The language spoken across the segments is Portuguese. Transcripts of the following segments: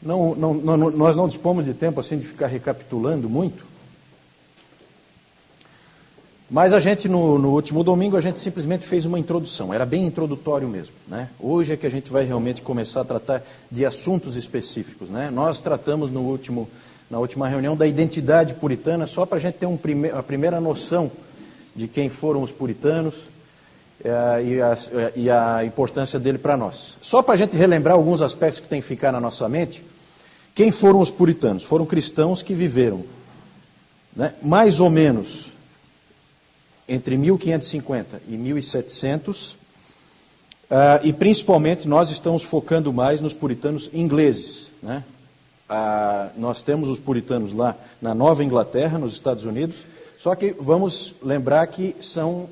Nós não dispomos de tempo assim de ficar recapitulando muito, mas a gente no último domingo a gente simplesmente fez uma introdução, era bem introdutório mesmo, né? Hoje é que a gente vai realmente começar a tratar de assuntos específicos, né? Nós tratamos na última reunião da identidade puritana, só para a gente ter a primeira noção de quem foram os puritanos e a importância dele para nós. Só para a gente relembrar alguns aspectos que tem que ficar na nossa mente. Quem foram os puritanos? Foram cristãos que viveram, né, mais ou menos entre 1550 e 1700, e principalmente nós estamos focando mais nos puritanos ingleses, né? Nós temos os puritanos lá na Nova Inglaterra, nos Estados Unidos, só que vamos lembrar que são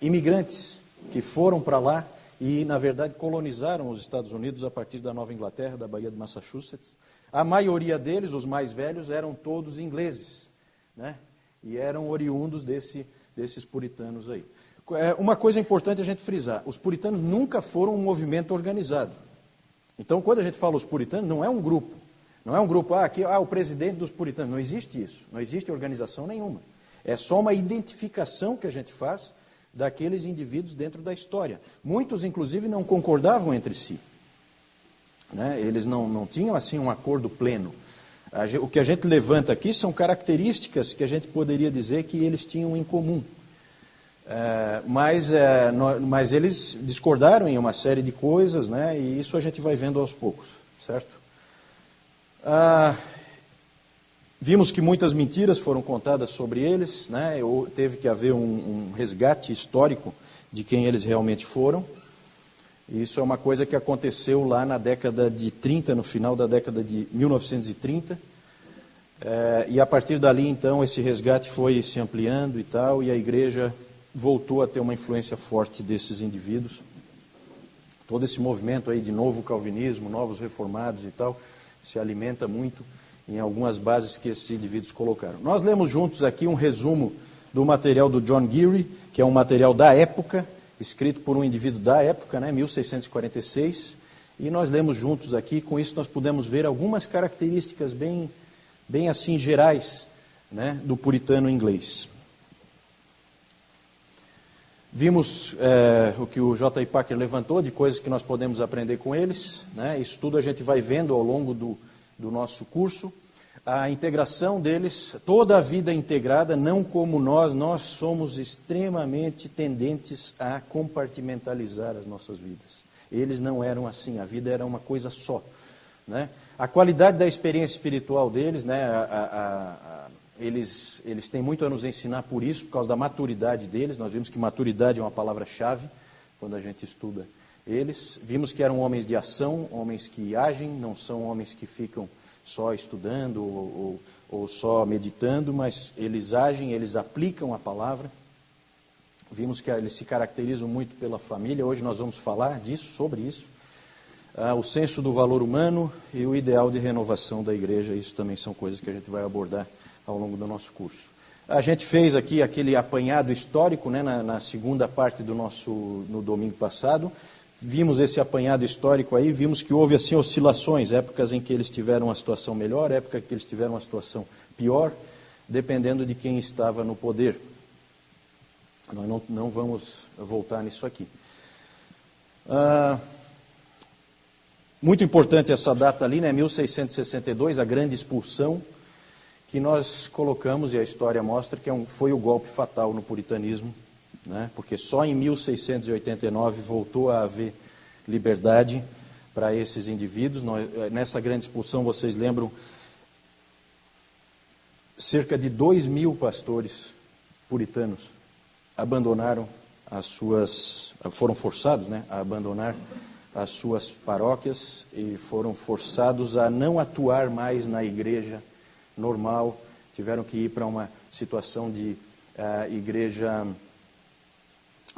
imigrantes que foram para lá e, na verdade, colonizaram os Estados Unidos a partir da Nova Inglaterra, da Baía de Massachusetts. A maioria deles, os mais velhos, eram todos ingleses, né? E eram oriundos desses puritanos aí. Uma coisa importante a gente frisar, os puritanos nunca foram um movimento organizado. Então, quando a gente fala os puritanos, não é um grupo. Não é um grupo, o presidente dos puritanos. Não existe isso. Não existe organização nenhuma. É só uma identificação que a gente faz daqueles indivíduos dentro da história. Muitos, inclusive, não concordavam entre si, né? Eles não tinham assim um acordo pleno. O que a gente levanta aqui são características que a gente poderia dizer que eles tinham em comum. Mas eles discordaram em uma série de coisas, né? E isso a gente vai vendo aos poucos, certo? Vimos que muitas mentiras foram contadas sobre eles, né? Teve que haver um resgate histórico de quem eles realmente foram. Isso é uma coisa que aconteceu lá na década de 30, no final da década de 1930. E a partir dali, então, esse resgate foi se ampliando e tal, e a igreja voltou a ter uma influência forte desses indivíduos. Todo esse movimento aí de novo calvinismo, novos reformados e tal, se alimenta muito em algumas bases que esses indivíduos colocaram. Nós lemos juntos aqui um resumo do material do John Geary, que é um material da época, escrito por um indivíduo da época, né, 1646, e nós lemos juntos aqui. Com isso nós pudemos ver algumas características bem assim gerais, né, do puritano inglês. Vimos o que o J.I. Packer levantou, de coisas que nós podemos aprender com eles, né? Isso tudo a gente vai vendo ao longo do nosso curso. A integração deles, toda a vida integrada, não como nós somos extremamente tendentes a compartimentalizar as nossas vidas. Eles não eram assim, a vida era uma coisa só, né? A qualidade da experiência espiritual deles, né? Eles têm muito a nos ensinar por isso, por causa da maturidade deles. Nós vimos que maturidade é uma palavra-chave quando a gente estuda eles. Vimos que eram homens de ação, homens que agem, não são homens que ficam só estudando ou só meditando, mas eles agem, eles aplicam a palavra. Vimos que eles se caracterizam muito pela família. Hoje nós vamos falar disso, sobre isso. O senso do valor humano e o ideal de renovação da igreja. Isso também são coisas que a gente vai abordar ao longo do nosso curso. A gente fez aqui aquele apanhado histórico, né, na segunda parte no domingo passado. Vimos esse apanhado histórico aí, vimos que houve assim oscilações, épocas em que eles tiveram uma situação melhor, épocas em que eles tiveram uma situação pior, dependendo de quem estava no poder. Nós não vamos voltar nisso aqui. Muito importante essa data ali, né, 1662, a grande expulsão, que nós colocamos, e a história mostra que foi o golpe fatal no puritanismo, né? Porque só em 1689 voltou a haver liberdade para esses indivíduos. Nessa grande expulsão, vocês lembram, cerca de 2.000 pastores puritanos abandonaram foram forçados, né, a abandonar as suas paróquias e foram forçados a não atuar mais na igreja normal, tiveram que ir para uma situação de igreja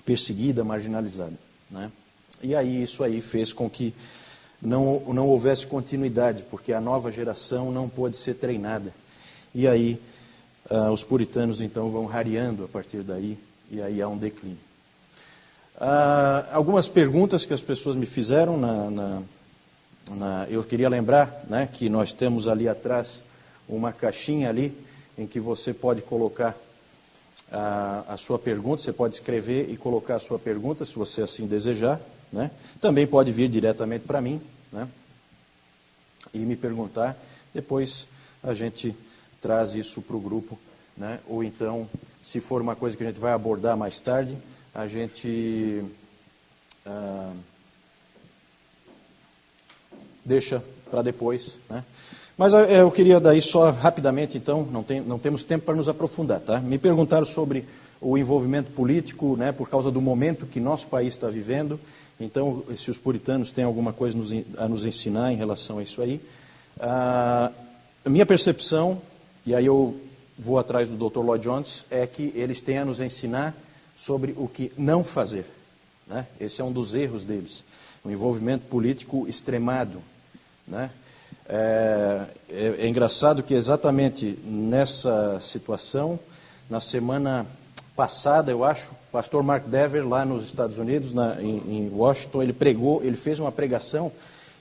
perseguida, marginalizada, né? E aí isso aí fez com que não houvesse continuidade, porque a nova geração não pôde ser treinada. E aí os puritanos então vão rareando a partir daí, e aí há um declínio. Algumas perguntas que as pessoas me fizeram eu queria lembrar, né, que nós temos ali atrás uma caixinha ali em que você pode colocar a sua pergunta, você pode escrever e colocar a sua pergunta, se você assim desejar, né? Também pode vir diretamente para mim, né, e me perguntar. Depois a gente traz isso para o grupo, né? Ou então, se for uma coisa que a gente vai abordar mais tarde, a gente deixa para depois, né? Mas eu queria daí só rapidamente, então, não temos tempo para nos aprofundar, tá? Me perguntaram sobre o envolvimento político, né, por causa do momento que nosso país está vivendo. Então, se os puritanos têm alguma coisa a nos ensinar em relação a isso aí. A minha percepção, e aí eu vou atrás do Dr. Lloyd Jones, é que eles têm a nos ensinar sobre o que não fazer, né? Esse é um dos erros deles, o envolvimento político extremado, né? É engraçado que exatamente nessa situação, na semana passada, eu acho, o pastor Mark Dever, lá nos Estados Unidos, em Washington, ele fez uma pregação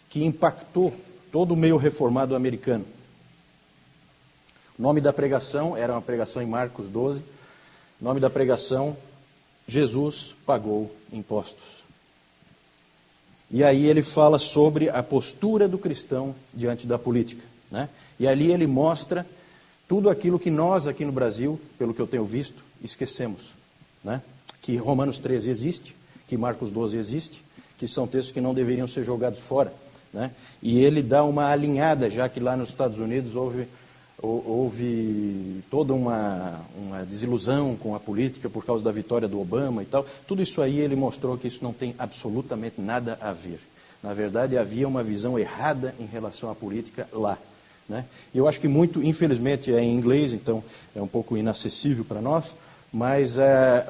que impactou todo o meio reformado americano. O nome da pregação, era uma pregação em Marcos 12, o nome da pregação, Jesus pagou impostos. E aí ele fala sobre a postura do cristão diante da política, né? E ali ele mostra tudo aquilo que nós aqui no Brasil, pelo que eu tenho visto, esquecemos, né? Que Romanos 13 existe, que Marcos 12 existe, que são textos que não deveriam ser jogados fora, né? E ele dá uma alinhada, já que lá nos Estados Unidos houve toda uma desilusão com a política por causa da vitória do Obama e tal. Tudo isso aí ele mostrou que isso não tem absolutamente nada a ver. Na verdade, havia uma visão errada em relação à política lá, né? E eu acho que muito, infelizmente, é em inglês, então é um pouco inacessível para nós, mas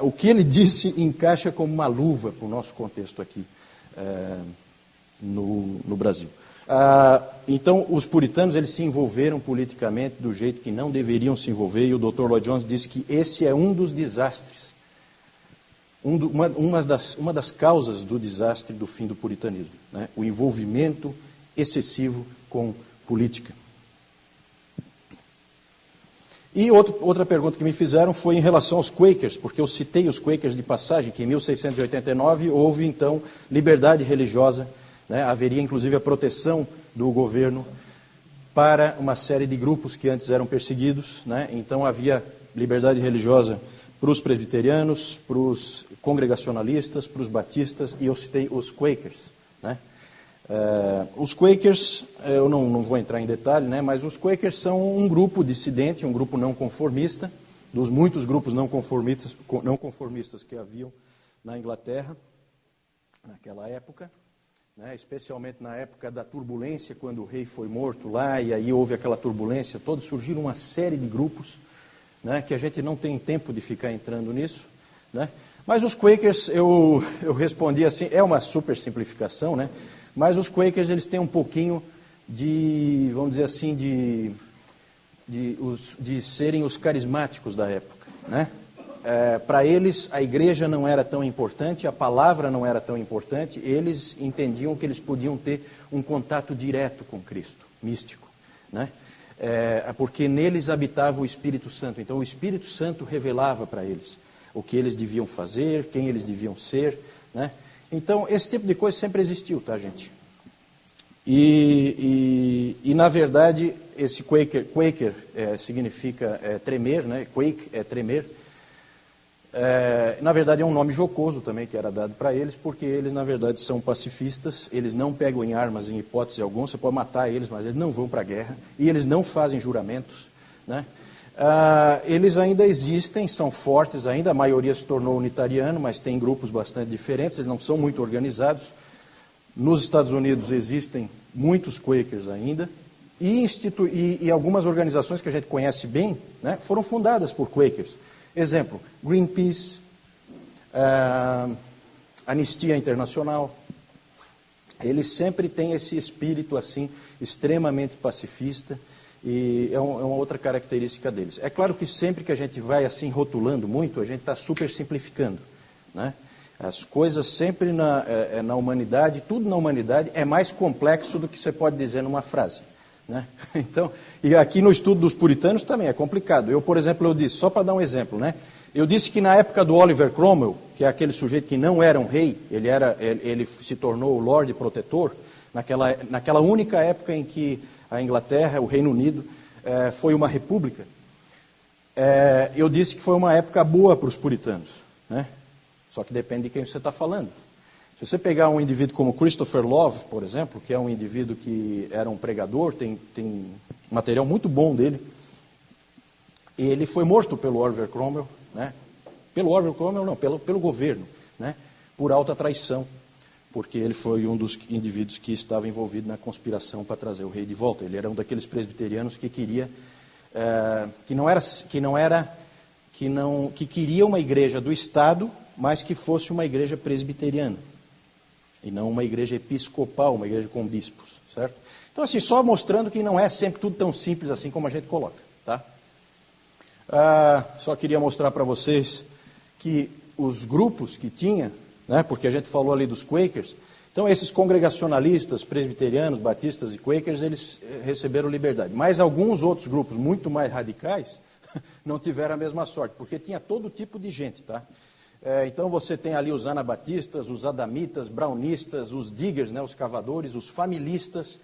o que ele disse encaixa como uma luva para o nosso contexto aqui no Brasil. Então, os puritanos, eles se envolveram politicamente do jeito que não deveriam se envolver, e o Dr. Lloyd Jones disse que esse é um dos desastres, uma das causas do desastre do fim do puritanismo, né? O envolvimento excessivo com política. E outra pergunta que me fizeram foi em relação aos Quakers, porque eu citei os Quakers de passagem, que em 1689 houve, então, liberdade religiosa, né? Haveria, inclusive, a proteção do governo para uma série de grupos que antes eram perseguidos, né? Então, havia liberdade religiosa para os presbiterianos, para os congregacionalistas, para os batistas, e eu citei os Quakers, né? Os Quakers, eu não vou entrar em detalhe, né? Mas os Quakers são um grupo dissidente, um grupo não conformista, dos muitos grupos não conformistas que haviam na Inglaterra naquela época, né, especialmente na época da turbulência, quando o rei foi morto lá, e aí houve aquela turbulência toda, surgiram uma série de grupos, né, que a gente não tem tempo de ficar entrando nisso, né? Mas os Quakers, eu respondi assim, é uma super simplificação, né? Mas os Quakers, eles têm um pouquinho de, vamos dizer assim, de serem os carismáticos da época, né? Para eles, a igreja não era tão importante, a palavra não era tão importante, eles entendiam que eles podiam ter um contato direto com Cristo, místico, né? Porque neles habitava o Espírito Santo. Então, o Espírito Santo revelava para eles o que eles deviam fazer, quem eles deviam ser, né? Então, esse tipo de coisa sempre existiu, tá, gente? E na verdade, esse Quaker significa tremer, né? Quake é tremer. Na verdade, é um nome jocoso também que era dado para eles, porque eles, na verdade, são pacifistas, eles não pegam em armas em hipótese alguma, você pode matar eles, mas eles não vão para a guerra, e eles não fazem juramentos, né? Eles ainda existem, são fortes ainda, a maioria se tornou unitariano, mas tem grupos bastante diferentes, eles não são muito organizados. Nos Estados Unidos existem muitos Quakers ainda, e algumas organizações que a gente conhece bem, né, foram fundadas por Quakers. Exemplo, Greenpeace, Anistia Internacional. Eles sempre têm esse espírito assim, extremamente pacifista, e é uma outra característica deles. É claro que sempre que a gente vai assim rotulando muito, a gente está super simplificando, né? As coisas sempre na humanidade, tudo na humanidade é mais complexo do que você pode dizer numa frase. Né? Então, e aqui no estudo dos puritanos também é complicado. Eu, por exemplo, eu disse, só para dar um exemplo, né? Eu disse que na época do Oliver Cromwell, que é aquele sujeito que não era um rei, ele se tornou o Lorde Protetor, naquela única época em que a Inglaterra, o Reino Unido, foi uma república, eu disse que foi uma época boa para os puritanos, né? Só que depende de quem você está falando. Se você pegar um indivíduo como Christopher Love, por exemplo, que é um indivíduo que era um pregador, tem material muito bom dele, ele foi morto pelo Oliver Cromwell, né? Pelo Oliver Cromwell não, pelo governo, né? Por alta traição, porque ele foi um dos indivíduos que estava envolvido na conspiração para trazer o rei de volta. Ele era um daqueles presbiterianos que queria, que queria uma igreja do Estado, mas que fosse uma igreja presbiteriana, e não uma igreja episcopal, uma igreja com bispos, certo? Então, assim, só mostrando que não é sempre tudo tão simples assim como a gente coloca, tá? Só queria mostrar para vocês que os grupos que tinha, né, porque a gente falou ali dos Quakers, então esses congregacionalistas, presbiterianos, batistas e Quakers, eles receberam liberdade. Mas alguns outros grupos muito mais radicais não tiveram a mesma sorte, porque tinha todo tipo de gente, tá? Então você tem ali os anabatistas, os adamitas, brownistas, os diggers, né, os cavadores, os familistas,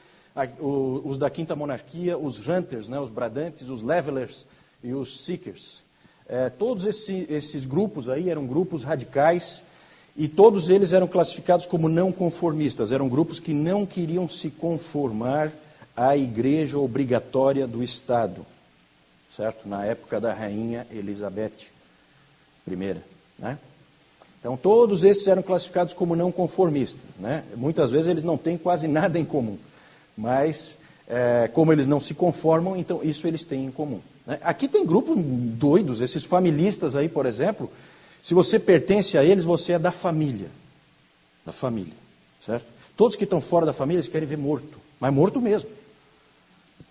os da Quinta Monarquia, os hunters, né, os bradantes, os levelers e os seekers. Todos esses grupos aí eram grupos radicais e todos eles eram classificados como não conformistas. Eram grupos que não queriam se conformar à igreja obrigatória do Estado, certo? Na época da rainha Elizabeth I, né? Então, todos esses eram classificados como não conformistas, né? Muitas vezes eles não têm quase nada em comum, mas como eles não se conformam, então isso eles têm em comum, né? Aqui tem grupos doidos, esses familistas aí, por exemplo, se você pertence a eles, você é da família, certo? Todos que estão fora da família, eles querem ver morto, mas morto mesmo,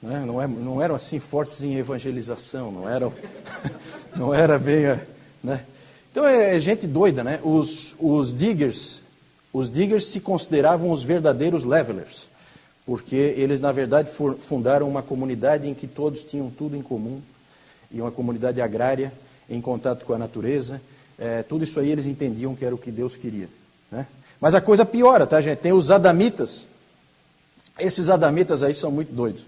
né? Não eram assim fortes em evangelização, não era bem, né? Então é gente doida, né? Os diggers se consideravam os verdadeiros levelers, porque eles, na verdade, fundaram uma comunidade em que todos tinham tudo em comum, e uma comunidade agrária, em contato com a natureza. Tudo isso aí eles entendiam que era o que Deus queria, né? Mas a coisa piora, tá, gente? Tem os adamitas. Esses adamitas aí são muito doidos.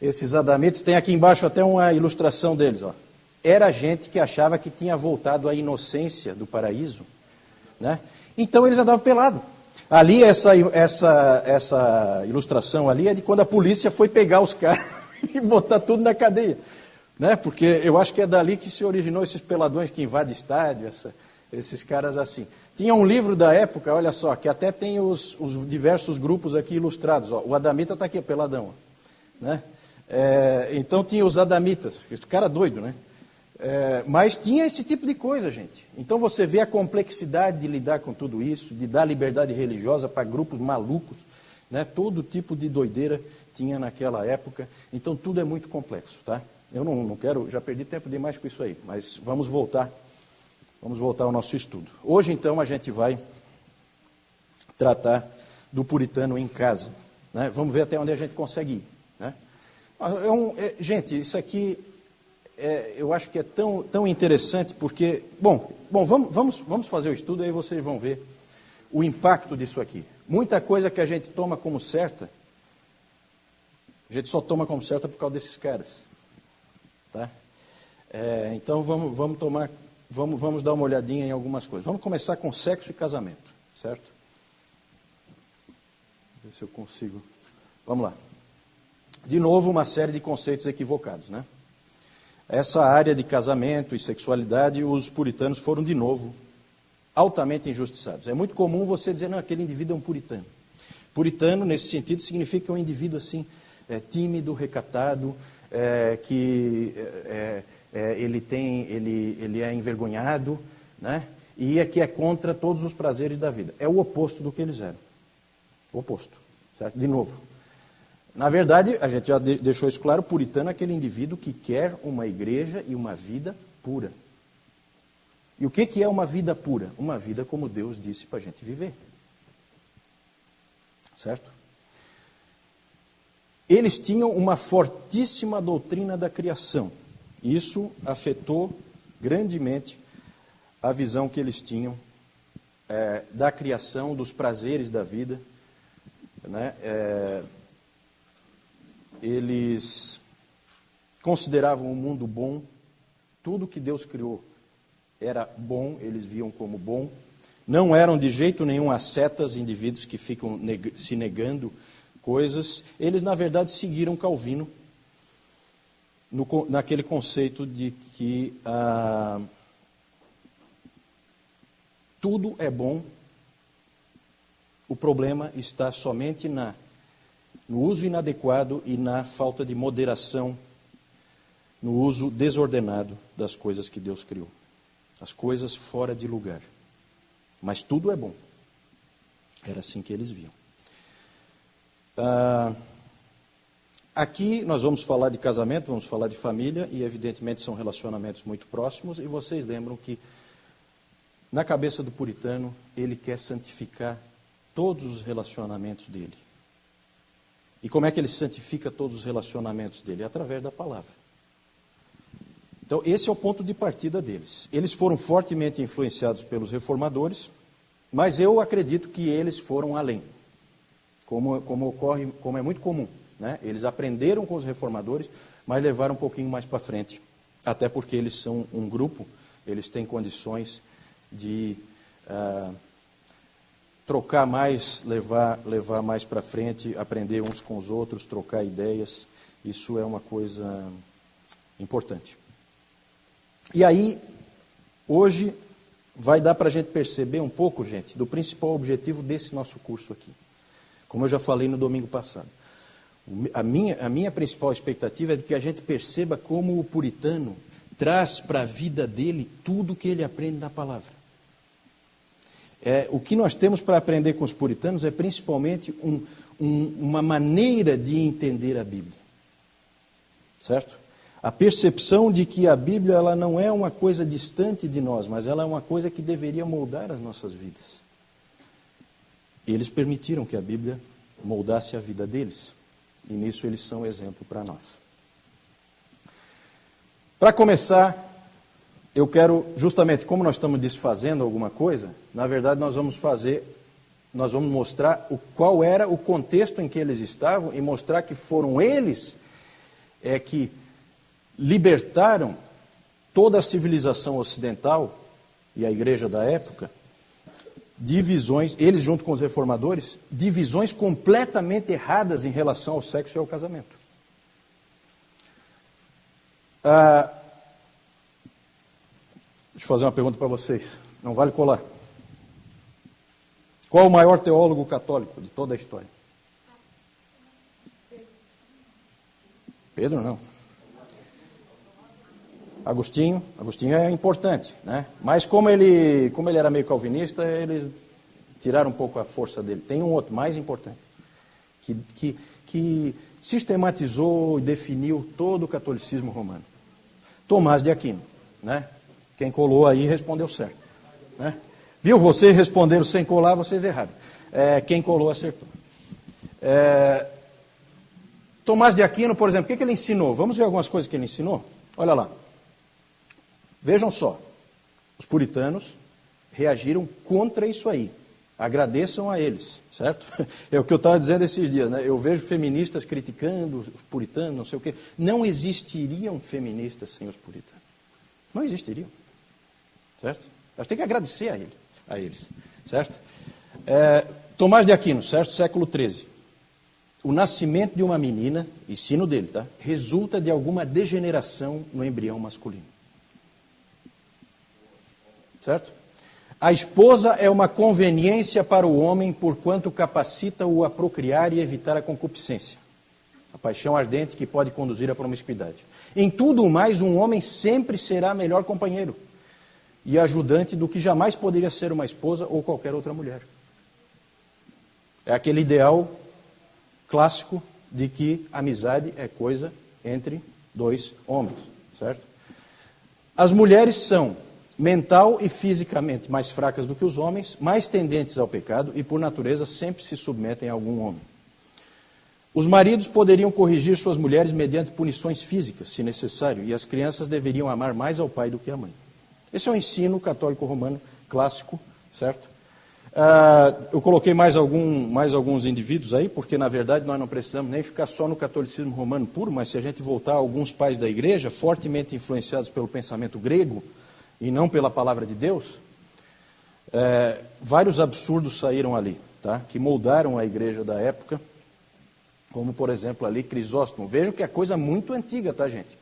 Esses adamitas, tem aqui embaixo até uma ilustração deles, ó. Era gente que achava que tinha voltado à inocência do paraíso, né? Então eles andavam pelados. Ali, essa ilustração ali é de quando a polícia foi pegar os caras e botar tudo na cadeia, né? Porque eu acho que é dali que se originou esses peladões que invadem estádio, esses caras assim. Tinha um livro da época, olha só, que até tem os diversos grupos aqui ilustrados, ó. O adamita está aqui, o peladão, ó, né? Então tinha os adamitas, esse cara doido, né? Mas tinha esse tipo de coisa, gente. Então você vê a complexidade de lidar com tudo isso, de dar liberdade religiosa para grupos malucos, né? Todo tipo de doideira tinha naquela época. Então tudo é muito complexo, tá? Eu não quero, já perdi tempo demais com isso aí, mas vamos voltar ao nosso estudo. Hoje, então, a gente vai tratar do puritano em casa, né? Vamos ver até onde a gente consegue ir, né? Gente, isso aqui... eu acho que é tão interessante porque, vamos fazer o estudo, aí vocês vão ver o impacto disso aqui. Muita coisa que a gente toma como certa, a gente só toma como certa por causa desses caras, tá? Então vamos dar uma olhadinha em algumas coisas. Vamos começar com sexo e casamento, certo? Ver se eu consigo. Vamos lá. De novo, uma série de conceitos equivocados, né? Essa área de casamento e sexualidade, os puritanos foram, de novo, altamente injustiçados. É muito comum você dizer, não, aquele indivíduo é um puritano. Puritano, nesse sentido, significa um indivíduo assim, tímido, recatado, ele é envergonhado, né? E que é contra todos os prazeres da vida. É o oposto do que eles eram. O oposto, certo? De novo. Na verdade, a gente já deixou isso claro, puritano é aquele indivíduo que quer uma igreja e uma vida pura. E o que é uma vida pura? Uma vida como Deus disse para a gente viver. Certo? Eles tinham uma fortíssima doutrina da criação. Isso afetou grandemente a visão que eles tinham da criação, dos prazeres da vida. Né? Eles consideravam o mundo bom, tudo que Deus criou era bom, eles viam como bom. Não eram de jeito nenhum ascetas, indivíduos que ficam se negando coisas. Eles, na verdade, seguiram Calvino naquele conceito de que tudo é bom, o problema está somente no uso inadequado e na falta de moderação, no uso desordenado das coisas que Deus criou. As coisas fora de lugar. Mas tudo é bom. Era assim que eles viam. Aqui nós vamos falar de casamento, vamos falar de família, e evidentemente são relacionamentos muito próximos, e vocês lembram que na cabeça do puritano, ele quer santificar todos os relacionamentos dele. E como é que ele santifica todos os relacionamentos dele? Através da palavra. Então, esse é o ponto de partida deles. Eles foram fortemente influenciados pelos reformadores, mas eu acredito que eles foram além, como é muito comum. Né? Eles aprenderam com os reformadores, mas levaram um pouquinho mais para frente, até porque eles são um grupo, eles têm condições de trocar mais, levar mais para frente, aprender uns com os outros, trocar ideias. Isso é uma coisa importante. E aí, hoje, vai dar para a gente perceber um pouco, gente, do principal objetivo desse nosso curso aqui. Como eu já falei no domingo passado. A minha principal expectativa é de que a gente perceba como o puritano traz para a vida dele tudo o que ele aprende na palavra. O que nós temos para aprender com os puritanos é principalmente uma maneira de entender a Bíblia. Certo? A percepção de que a Bíblia ela não é uma coisa distante de nós, mas ela é uma coisa que deveria moldar as nossas vidas. Eles permitiram que a Bíblia moldasse a vida deles. E nisso eles são exemplo para nós. Para começar, eu quero, justamente como nós estamos desfazendo alguma coisa, na verdade nós vamos mostrar qual era o contexto em que eles estavam e mostrar que foram eles que libertaram toda a civilização ocidental e a igreja da época de visões, eles junto com os reformadores, de visões completamente erradas em relação ao sexo e ao casamento. Deixa eu fazer uma pergunta para vocês. Não vale colar. Qual o maior teólogo católico de toda a história? Pedro não. Agostinho é importante, né? Mas como ele era meio calvinista, eles tiraram um pouco a força dele. Tem um outro mais importante, que sistematizou e definiu todo o catolicismo romano. Tomás de Aquino, né? Quem colou aí respondeu certo. Né? Viu? Vocês responderam sem colar, vocês erraram. Quem colou acertou. Tomás de Aquino, por exemplo, o que ele ensinou? Vamos ver algumas coisas que ele ensinou? Olha lá. Vejam só. Os puritanos reagiram contra isso aí. Agradeçam a eles, certo? É o que eu estava dizendo esses dias, né? Eu vejo feministas criticando os puritanos, não sei o quê. Não existiriam feministas sem os puritanos. Não existiriam. Certo? Nós temos que agradecer a eles, certo? Tomás de Aquino, certo? Século XIII. O nascimento de uma menina, ensino dele, tá? Resulta de alguma degeneração no embrião masculino. Certo? A esposa é uma conveniência para o homem, porquanto capacita-o a procriar e evitar a concupiscência. A paixão ardente que pode conduzir à promiscuidade. Em tudo mais, um homem sempre será melhor companheiro e ajudante do que jamais poderia ser uma esposa ou qualquer outra mulher. É aquele ideal clássico de que amizade é coisa entre dois homens, certo? As mulheres são mental e fisicamente mais fracas do que os homens, mais tendentes ao pecado e, por natureza, sempre se submetem a algum homem. Os maridos poderiam corrigir suas mulheres mediante punições físicas, se necessário, e as crianças deveriam amar mais ao pai do que à mãe. Esse é o ensino católico romano clássico, certo? Eu coloquei mais alguns indivíduos aí, porque na verdade nós não precisamos nem ficar só no catolicismo romano puro, mas se a gente voltar a alguns pais da igreja, fortemente influenciados pelo pensamento grego e não pela palavra de Deus, vários absurdos saíram ali, tá? Que moldaram a igreja da época, como por exemplo ali Crisóstomo. Vejam que é coisa muito antiga, tá, gente?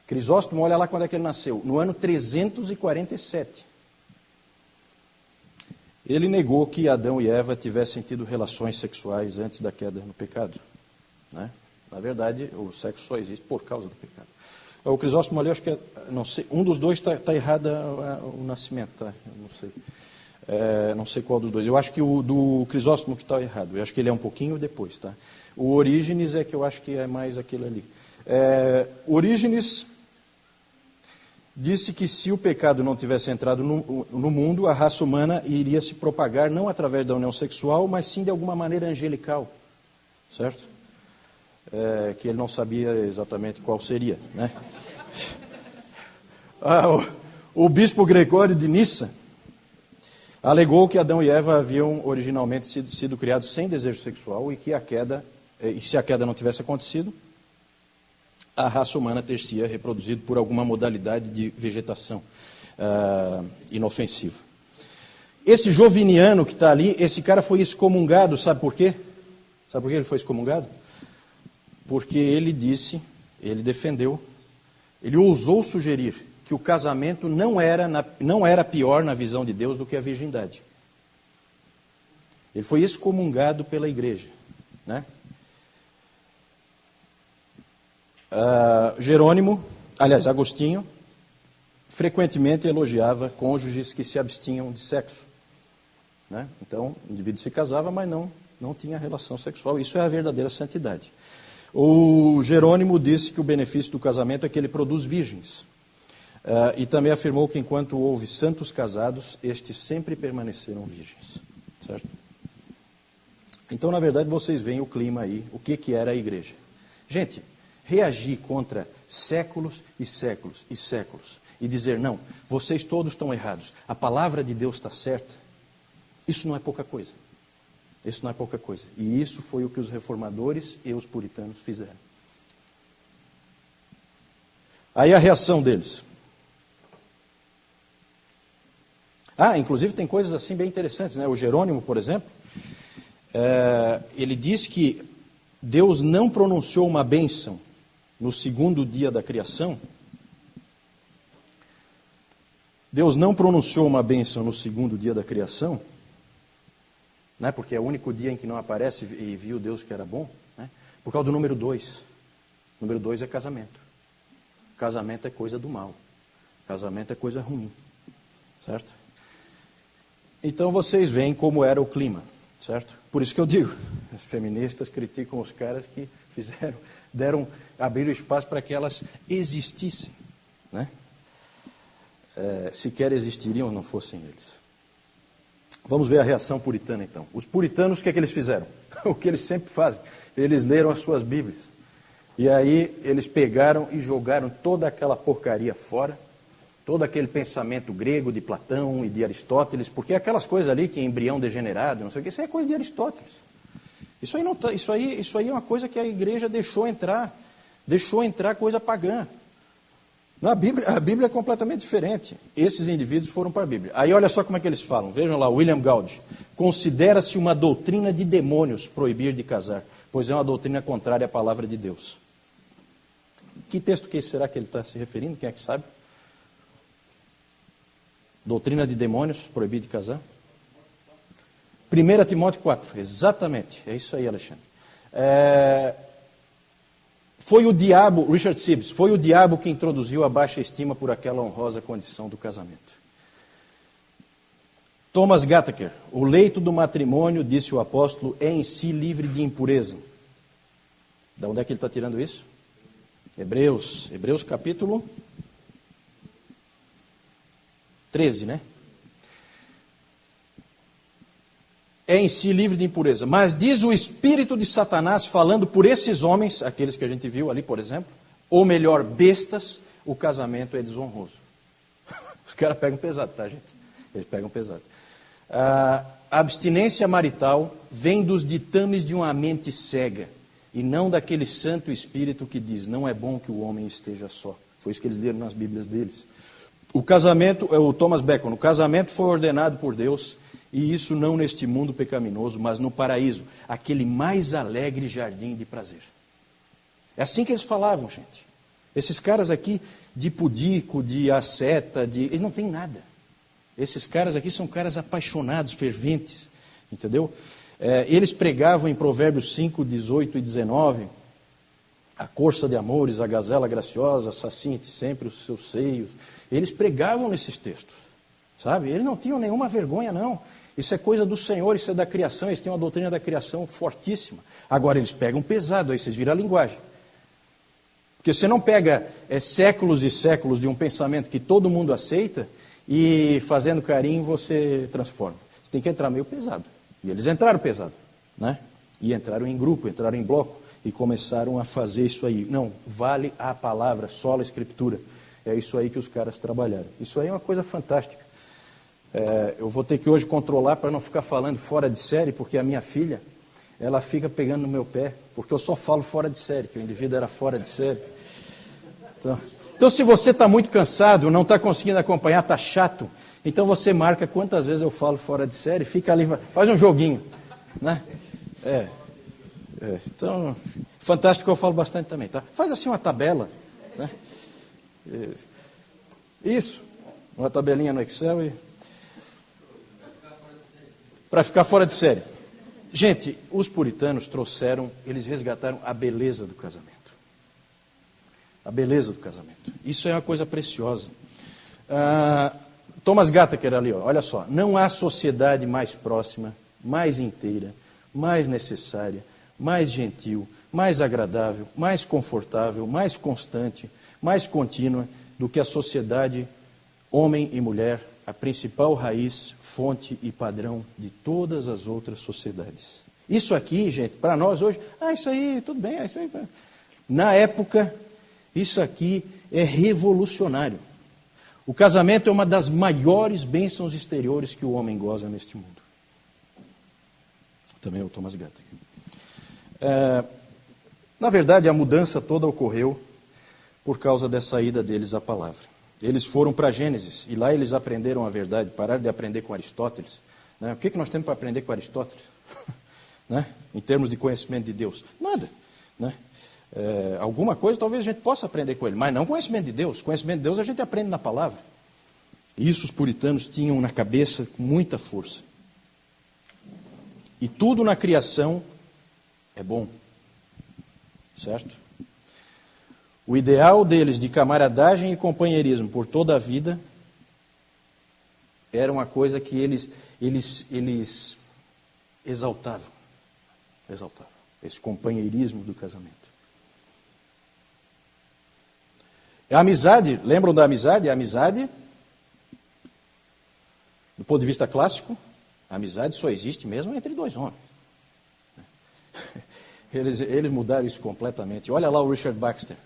Crisóstomo, olha lá quando é que ele nasceu, no ano 347. Ele negou que Adão e Eva tivessem tido relações sexuais antes da queda no pecado, né? Na verdade, o sexo só existe por causa do pecado. O Crisóstomo ali, acho que não sei, um dos dois está errado o nascimento, tá? Eu não sei. Não sei qual dos dois. Eu acho que o do Crisóstomo que está errado. Eu acho que ele é um pouquinho depois, tá? O Orígenes é que eu acho que é mais aquele ali. Orígenes disse que se o pecado não tivesse entrado no mundo, a raça humana iria se propagar não através da união sexual, mas sim de alguma maneira angelical, certo? Que ele não sabia exatamente qual seria, né? O bispo Gregório de Nissa alegou que Adão e Eva haviam originalmente sido criados sem desejo sexual e que se a queda não tivesse acontecido, a raça humana ter-se reproduzido por alguma modalidade de vegetação inofensiva. Esse Joviniano que está ali, esse cara foi excomungado, sabe por quê? Sabe por que ele foi excomungado? Porque ele defendeu, ele ousou sugerir que o casamento não era pior na visão de Deus do que a virgindade. Ele foi excomungado pela igreja, né? Agostinho, frequentemente elogiava cônjuges que se abstinham de sexo, né? Então, o indivíduo se casava, mas não tinha relação sexual. Isso é a verdadeira santidade. O Jerônimo disse que o benefício do casamento é que ele produz virgens. E também afirmou que enquanto houve santos casados, estes sempre permaneceram virgens, certo? Então, na verdade, vocês veem o clima aí, o que era a igreja. Gente, reagir contra séculos e séculos e séculos e dizer, não, vocês todos estão errados, a palavra de Deus está certa, isso não é pouca coisa. Isso não é pouca coisa. E isso foi o que os reformadores e os puritanos fizeram. Aí a reação deles. Inclusive tem coisas assim bem interessantes, né? O Jerônimo, por exemplo, ele diz que Deus não pronunciou uma bênção no segundo dia da criação. Deus não pronunciou uma bênção no segundo dia da criação, né? Porque é o único dia em que não aparece e viu Deus que era bom, né? Por causa do número 2. O número 2 é casamento. Casamento é coisa do mal. Casamento é coisa ruim, certo? Então vocês veem como era o clima, certo? Por isso que eu digo, as feministas criticam os caras que abriram espaço para que elas existissem, né? Sequer existiriam não fossem eles. Vamos ver a reação puritana então. Os puritanos, o que é que eles fizeram? O que eles sempre fazem. Eles leram as suas Bíblias. E aí eles pegaram e jogaram toda aquela porcaria fora, todo aquele pensamento grego de Platão e de Aristóteles, porque aquelas coisas ali que embrião degenerado, não sei o que, isso aí é coisa de Aristóteles. Isso aí é uma coisa que a igreja deixou entrar coisa pagã. A Bíblia é completamente diferente. Esses indivíduos foram para a Bíblia. Aí olha só como é que eles falam. Vejam lá, William Gouge. Considera-se uma doutrina de demônios proibir de casar, pois é uma doutrina contrária à palavra de Deus. Que texto que será que ele está se referindo? Quem é que sabe? Doutrina de demônios, proibir de casar? 1 Timóteo 4, exatamente. É isso aí, Alexandre. Foi o diabo, Richard Sibbes, foi o diabo que introduziu a baixa estima por aquela honrosa condição do casamento. Thomas Gattaker, o leito do matrimônio, disse o apóstolo, é em si livre de impureza. De onde é que ele está tirando isso? Hebreus capítulo 13, né? É em si livre de impureza. Mas diz o espírito de Satanás, falando por esses homens, aqueles que a gente viu ali, por exemplo, ou melhor, bestas, o casamento é desonroso. Os caras pegam pesado, tá, gente? Eles pegam pesado. A abstinência marital vem dos ditames de uma mente cega, e não daquele Santo Espírito que diz, não é bom que o homem esteja só. Foi isso que eles leram nas Bíblias deles. O casamento, o Thomas Bacon, o casamento foi ordenado por Deus, e isso não neste mundo pecaminoso, mas no paraíso, aquele mais alegre jardim de prazer. É assim que eles falavam, gente. Esses caras aqui, de pudico, de asceta, eles não têm nada. Esses caras aqui são caras apaixonados, ferventes, entendeu? Eles pregavam em Provérbios 5, 18 e 19, a corça de amores, a gazela graciosa, saciente sempre os seus seios. Eles pregavam nesses textos, sabe? Eles não tinham nenhuma vergonha, não. Isso é coisa do Senhor, isso é da criação, eles têm uma doutrina da criação fortíssima. Agora eles pegam pesado, aí vocês viram a linguagem. Porque você não pega séculos e séculos de um pensamento que todo mundo aceita e fazendo carinho você transforma. Você tem que entrar meio pesado. E eles entraram pesado, né? E entraram em grupo, entraram em bloco e começaram a fazer isso aí. Não, vale a palavra, sola a escritura. É isso aí que os caras trabalharam. Isso aí é uma coisa fantástica. Eu vou ter que hoje controlar para não ficar falando fora de série, porque a minha filha, ela fica pegando no meu pé, porque eu só falo fora de série, que o indivíduo era fora de série. Então se você está muito cansado, não está conseguindo acompanhar, está chato, então você marca quantas vezes eu falo fora de série, fica ali, faz um joguinho, né? Então, fantástico, eu falo bastante também, tá? Faz assim uma tabela, né? Isso, uma tabelinha no Excel e... para ficar fora de série. Gente, os puritanos trouxeram, eles resgataram a beleza do casamento. A beleza do casamento. Isso é uma coisa preciosa. Thomas Gattaker ali, olha só. Não há sociedade mais próxima, mais inteira, mais necessária, mais gentil, mais agradável, mais confortável, mais constante, mais contínua do que a sociedade homem e mulher, a principal raiz, fonte e padrão de todas as outras sociedades. Isso aqui, gente, para nós hoje, isso aí, tudo bem, isso aí. Tá. Na época, isso aqui é revolucionário. O casamento é uma das maiores bênçãos exteriores que o homem goza neste mundo. Também é o Thomas Gattaker. Na verdade, a mudança toda ocorreu por causa dessa ida deles à palavra. Eles foram para Gênesis, e lá eles aprenderam a verdade, pararam de aprender com Aristóteles. Né? O que nós temos para aprender com Aristóteles? Né? Em termos de conhecimento de Deus? Nada. Né? Alguma coisa talvez a gente possa aprender com ele, mas não conhecimento de Deus. Conhecimento de Deus a gente aprende na palavra. Isso os puritanos tinham na cabeça com muita força. E tudo na criação é bom. Certo? O ideal deles de camaradagem e companheirismo por toda a vida era uma coisa que eles exaltavam. Exaltavam. Esse companheirismo do casamento. A amizade, lembram da amizade? A amizade, do ponto de vista clássico, a amizade só existe mesmo entre dois homens. Eles mudaram isso completamente. Olha lá o Richard Baxter.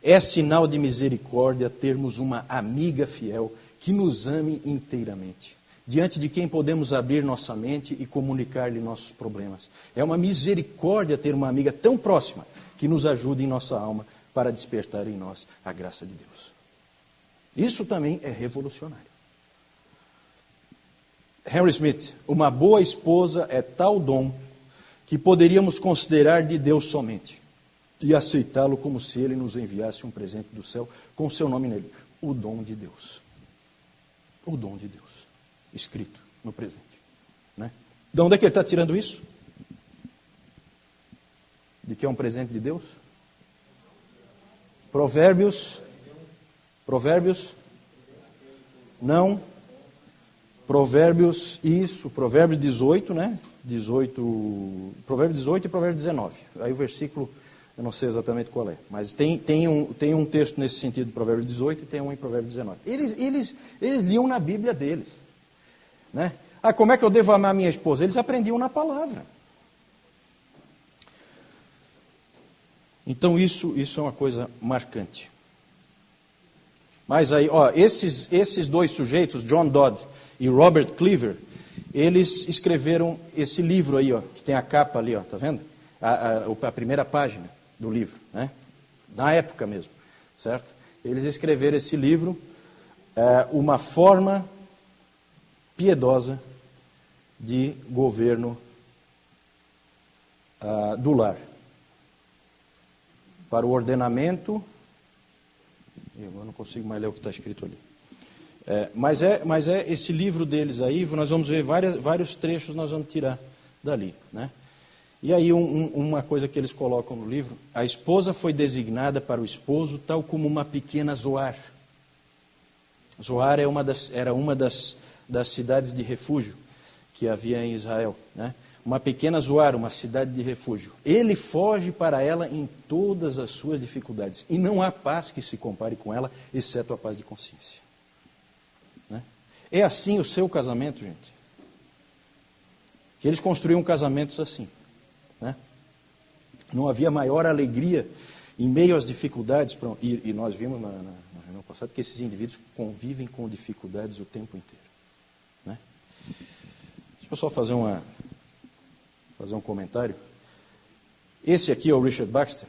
É sinal de misericórdia termos uma amiga fiel que nos ame inteiramente, diante de quem podemos abrir nossa mente e comunicar-lhe nossos problemas. É uma misericórdia ter uma amiga tão próxima que nos ajude em nossa alma para despertar em nós a graça de Deus. Isso também é revolucionário. Henry Smith, uma boa esposa é tal dom que poderíamos considerar de Deus somente e aceitá-lo como se Ele nos enviasse um presente do céu com o seu nome nele. O dom de Deus. O dom de Deus. Escrito no presente. Né? De onde é que ele está tirando isso? De que é um presente de Deus? Provérbios. Não. Provérbios 18, né? Provérbios 18 e Provérbios 19. Aí o versículo Eu não sei exatamente qual é, mas tem um texto nesse sentido em Provérbios 18 e tem um em Provérbios 19. Eles liam na Bíblia deles. Né? Ah, como é que eu devo amar minha esposa? Eles aprendiam na palavra. Então isso é uma coisa marcante. Mas aí, ó, esses dois sujeitos, John Dodd e Robert Cleaver, eles escreveram esse livro aí, ó, que tem a capa ali, ó, tá vendo? A primeira página do livro, né? Na época mesmo, certo? Eles escreveram esse livro, uma forma piedosa de governo do lar, para o ordenamento. Eu não consigo mais ler o que está escrito ali. Mas é esse livro deles aí, nós vamos ver vários trechos, nós vamos tirar dali, né? E aí uma coisa que eles colocam no livro: a esposa foi designada para o esposo tal como uma pequena Zoar. Zoar era uma das cidades de refúgio que havia em Israel, né? Uma pequena Zoar, uma cidade de refúgio. Ele foge para ela em todas as suas dificuldades, e não há paz que se compare com ela, exceto a paz de consciência. Né? É assim o seu casamento, gente. Que eles construíam casamentos assim. Né? Não havia maior alegria em meio às dificuldades, e nós vimos na reunião passada que esses indivíduos convivem com dificuldades o tempo inteiro. Né? Deixa eu só fazer um comentário. Esse aqui é o Richard Baxter,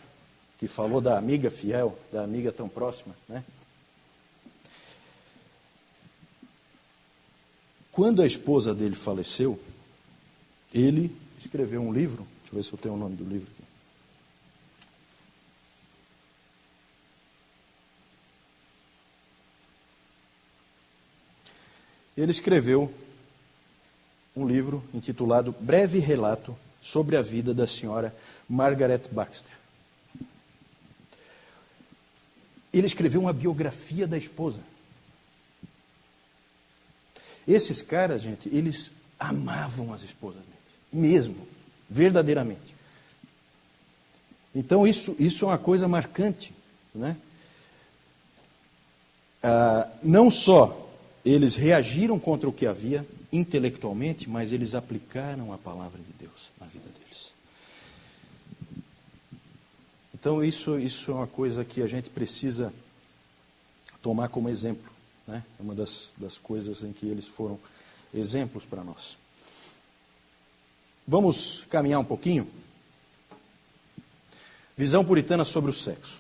que falou da amiga fiel, da amiga tão próxima. Né? Quando a esposa dele faleceu, ele escreveu um livro. Deixa eu ver se eu tenho o nome do livro aqui. Ele escreveu um livro intitulado Breve Relato sobre a vida da senhora Margaret Baxter. Ele escreveu uma biografia da esposa. Esses caras, gente, eles amavam as esposas deles, mesmo, verdadeiramente. Então isso é uma coisa marcante, né? Não só eles reagiram contra o que havia intelectualmente, mas eles aplicaram a palavra de Deus na vida deles. Então isso é uma coisa que a gente precisa tomar como exemplo, né? É uma das coisas em que eles foram exemplos para nós. Vamos caminhar um pouquinho. Visão puritana sobre o sexo.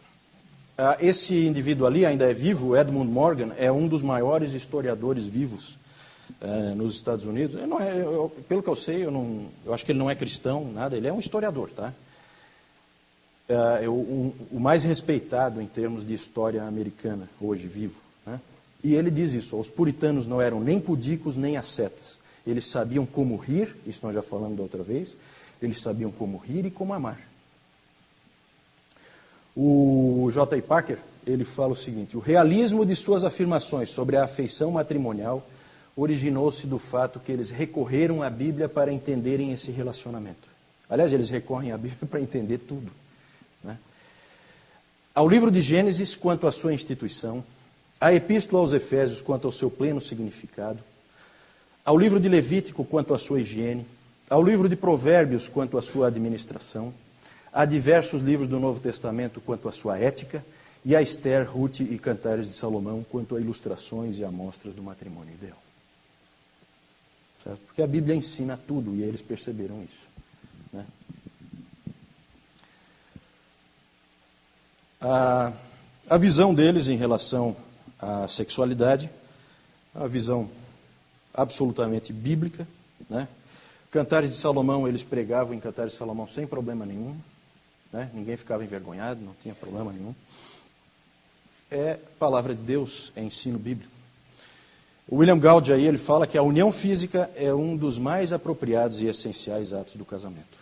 Esse indivíduo ali ainda é vivo, Edmund Morgan, é um dos maiores historiadores vivos nos Estados Unidos. Pelo que eu sei, eu acho que ele não é cristão, nada, ele é um historiador, tá? O mais respeitado em termos de história americana, hoje, vivo. Né? E ele diz isso: os puritanos não eram nem pudicos nem ascetas. Eles sabiam como rir, isso nós já falamos da outra vez, eles sabiam como rir e como amar. O J. Packer, ele fala o seguinte: o realismo de suas afirmações sobre a afeição matrimonial originou-se do fato que eles recorreram à Bíblia para entenderem esse relacionamento. Aliás, eles recorrem à Bíblia para entender tudo. Né? Ao livro de Gênesis quanto à sua instituição, à Epístola aos Efésios quanto ao seu pleno significado, ao livro de Levítico quanto à sua higiene, ao livro de Provérbios quanto à sua administração, há diversos livros do Novo Testamento quanto à sua ética, e a Esther, Ruth e Cantares de Salomão quanto a ilustrações e amostras do matrimônio ideal. Certo? Porque a Bíblia ensina tudo, e eles perceberam isso. Né? A visão deles em relação à sexualidade, a visão absolutamente bíblica. Né? Cantares de Salomão, eles pregavam em Cantares de Salomão sem problema nenhum. Né? Ninguém ficava envergonhado, não tinha problema nenhum. É palavra de Deus, é ensino bíblico. O William Gouge aí, ele fala que a união física é um dos mais apropriados e essenciais atos do casamento.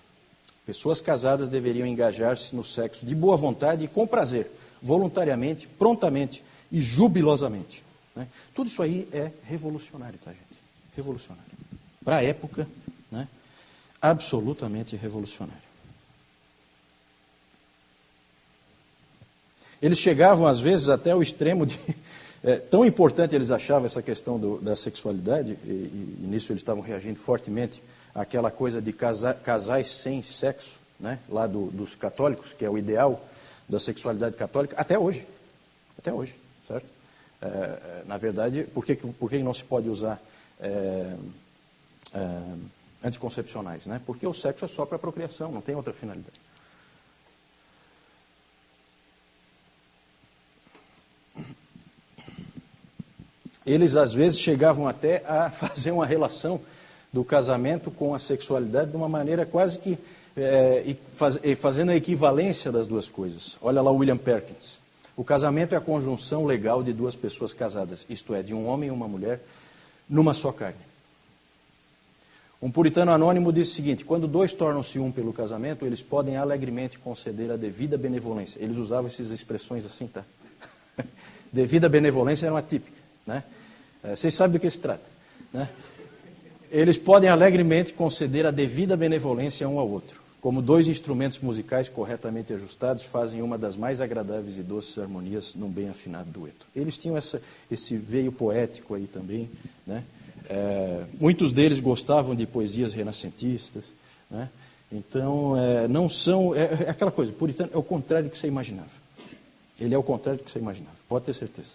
Pessoas casadas deveriam engajar-se no sexo de boa vontade e com prazer, voluntariamente, prontamente e jubilosamente. Né? Tudo isso aí é revolucionário, tá, gente? Revolucionário. Para a época, né? Absolutamente revolucionário. Eles chegavam, às vezes, até o extremo de... tão importante eles achavam essa questão da sexualidade, e nisso eles estavam reagindo fortemente àquela coisa de casais sem sexo, né, lá dos católicos, que é o ideal da sexualidade católica, até hoje, certo? Na verdade, por que não se pode usar anticoncepcionais, né? Porque o sexo é só para a procriação, não tem outra finalidade. Eles, às vezes, chegavam até a fazer uma relação do casamento com a sexualidade de uma maneira quase que fazendo a equivalência das duas coisas. Olha lá o William Perkins. O casamento é a conjunção legal de duas pessoas casadas, isto é, de um homem e uma mulher, numa só carne. Um puritano anônimo disse o seguinte: quando dois tornam-se um pelo casamento, eles podem alegremente conceder a devida benevolência. Eles usavam essas expressões assim, tá? Devida benevolência era uma típica, né? Vocês sabem do que se trata, né? Eles podem alegremente conceder a devida benevolência um ao outro, como dois instrumentos musicais corretamente ajustados fazem uma das mais agradáveis e doces harmonias num bem afinado dueto. Eles tinham esse veio poético aí também, né? Muitos deles gostavam de poesias renascentistas, né? Então, não são... É aquela coisa, puritano é o contrário do que você imaginava. Ele é o contrário do que você imaginava, pode ter certeza.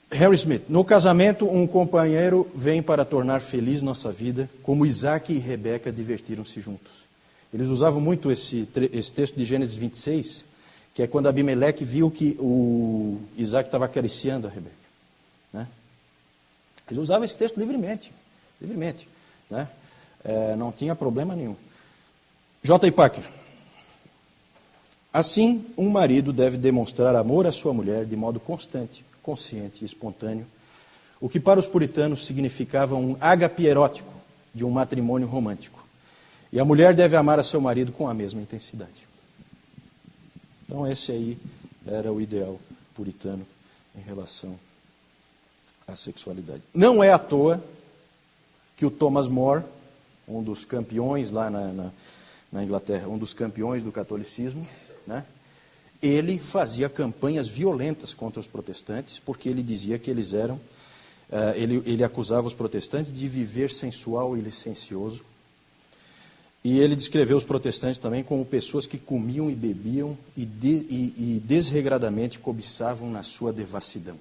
Harry Smith: no casamento, um companheiro vem para tornar feliz nossa vida, como Isaac e Rebeca divertiram-se juntos. Eles usavam muito esse texto de Gênesis 26, que é quando Abimeleque viu que o Isaac estava acariciando a Rebeca, né? Eles usavam esse texto livremente, né? Não tinha problema nenhum. J. Packer: assim, um marido deve demonstrar amor à sua mulher de modo constante, consciente e espontâneo, o que para os puritanos significava um ágape erótico de um matrimônio romântico. E a mulher deve amar a seu marido com a mesma intensidade. Então esse aí era o ideal puritano em relação à sexualidade. Não é à toa que o Thomas More, um dos campeões lá na Inglaterra, um dos campeões do catolicismo, né? Ele fazia campanhas violentas contra os protestantes, porque ele dizia que eles eram... Ele acusava os protestantes de viver sensual e licencioso. E ele descreveu os protestantes também como pessoas que comiam e bebiam e desregradamente cobiçavam na sua devassidão.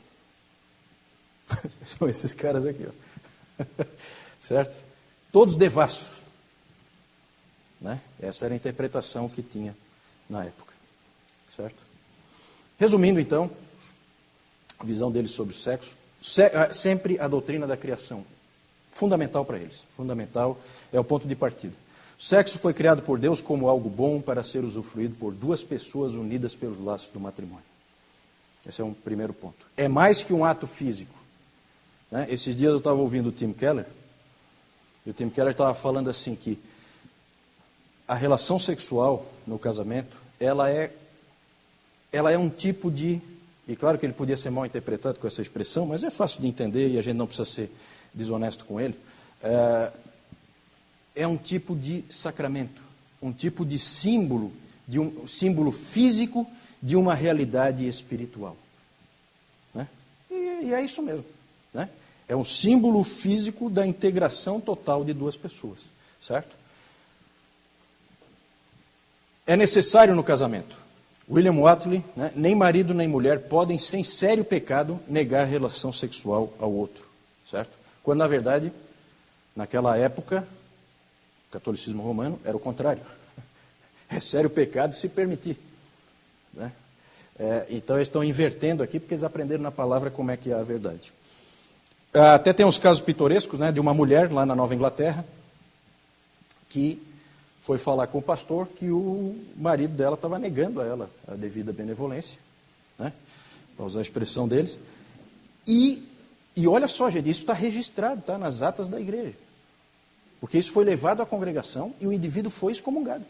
São esses caras aqui, ó. Certo? Todos devassos, né? Essa era a interpretação que tinha na época. Certo? Resumindo, então, a visão deles sobre o sexo, sempre a doutrina da criação, fundamental para eles, fundamental, é o ponto de partida. O sexo foi criado por Deus como algo bom para ser usufruído por duas pessoas unidas pelos laços do matrimônio. Esse é um primeiro ponto. É mais que um ato físico, né? Esses dias eu estava ouvindo o Tim Keller, e o Tim Keller estava falando assim que a relação sexual no casamento, ela é um tipo de... E claro que ele podia ser mal interpretado com essa expressão, mas é fácil de entender e a gente não precisa ser desonesto com ele. É um tipo de sacramento, um tipo de símbolo físico de uma realidade espiritual, né? E é isso mesmo, né? É um símbolo físico da integração total de duas pessoas, certo? É necessário no casamento. William Whately, né, nem marido nem mulher podem, sem sério pecado, negar relação sexual ao outro, certo? Quando, na verdade, naquela época, o catolicismo romano era o contrário. É sério pecado se permitir, né? Então, eles estão invertendo aqui, porque eles aprenderam na palavra como é que é a verdade. Até tem uns casos pitorescos, né, de uma mulher lá na Nova Inglaterra, que foi falar com o pastor que o marido dela estava negando a ela a devida benevolência, né? Para usar a expressão deles. E olha só, gente, isso está registrado, tá, nas atas da igreja. Porque isso foi levado à congregação e o indivíduo foi excomungado.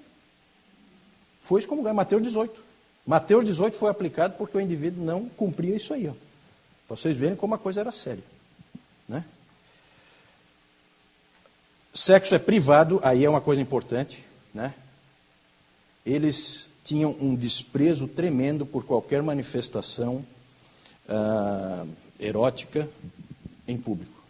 Foi excomungado, Mateus 18. Mateus 18 foi aplicado porque o indivíduo não cumpria isso aí, ó. Para vocês verem como a coisa era séria, né? Sexo é privado, aí é uma coisa importante, né? Eles tinham um desprezo tremendo por qualquer manifestação erótica em público.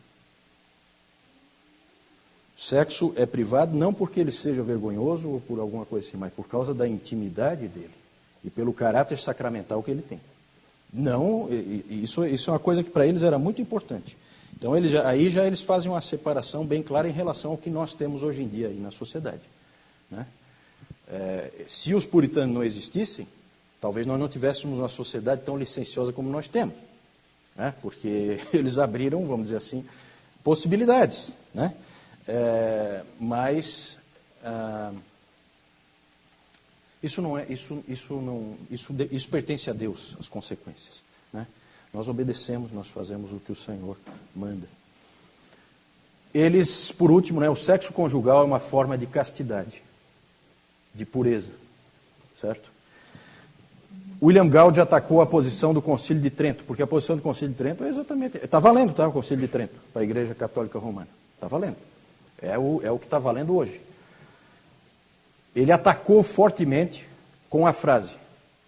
Sexo é privado não porque ele seja vergonhoso ou por alguma coisa assim, mas por causa da intimidade dele e pelo caráter sacramental que ele tem. Não, isso é uma coisa que para eles era muito importante. Então aí eles fazem uma separação bem clara em relação ao que nós temos hoje em dia aí na sociedade, né? Se os puritanos não existissem, talvez nós não tivéssemos uma sociedade tão licenciosa como nós temos, né? Porque eles abriram, vamos dizer assim, possibilidades, né? Mas isso pertence a Deus, as consequências, né? Nós obedecemos, nós fazemos o que o Senhor manda. Eles, por último, né, o sexo conjugal é uma forma de castidade, de pureza, certo? William Gaudium atacou a posição do Concílio de Trento, porque a posição do Concílio de Trento é exatamente... Está valendo, tá, o Concílio de Trento, para a Igreja Católica Romana. Está valendo. É o que está valendo hoje. Ele atacou fortemente com a frase: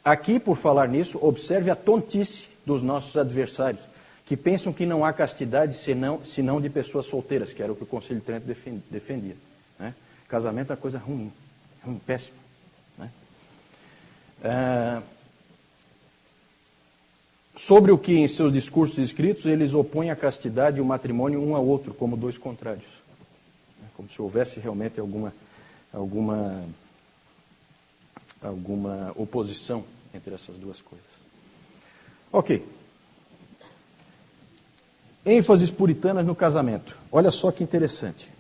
aqui, por falar nisso, observe a tontice dos nossos adversários, que pensam que não há castidade senão de pessoas solteiras, que era o que o Concílio de Trento defendia, né? Casamento é uma coisa ruim, péssima, né? Sobre o que em seus discursos escritos eles opõem a castidade e o matrimônio um ao outro, como dois contrários, como se houvesse realmente alguma oposição entre essas duas coisas. Ok. ênfases puritanas no casamento. Olha só que interessante.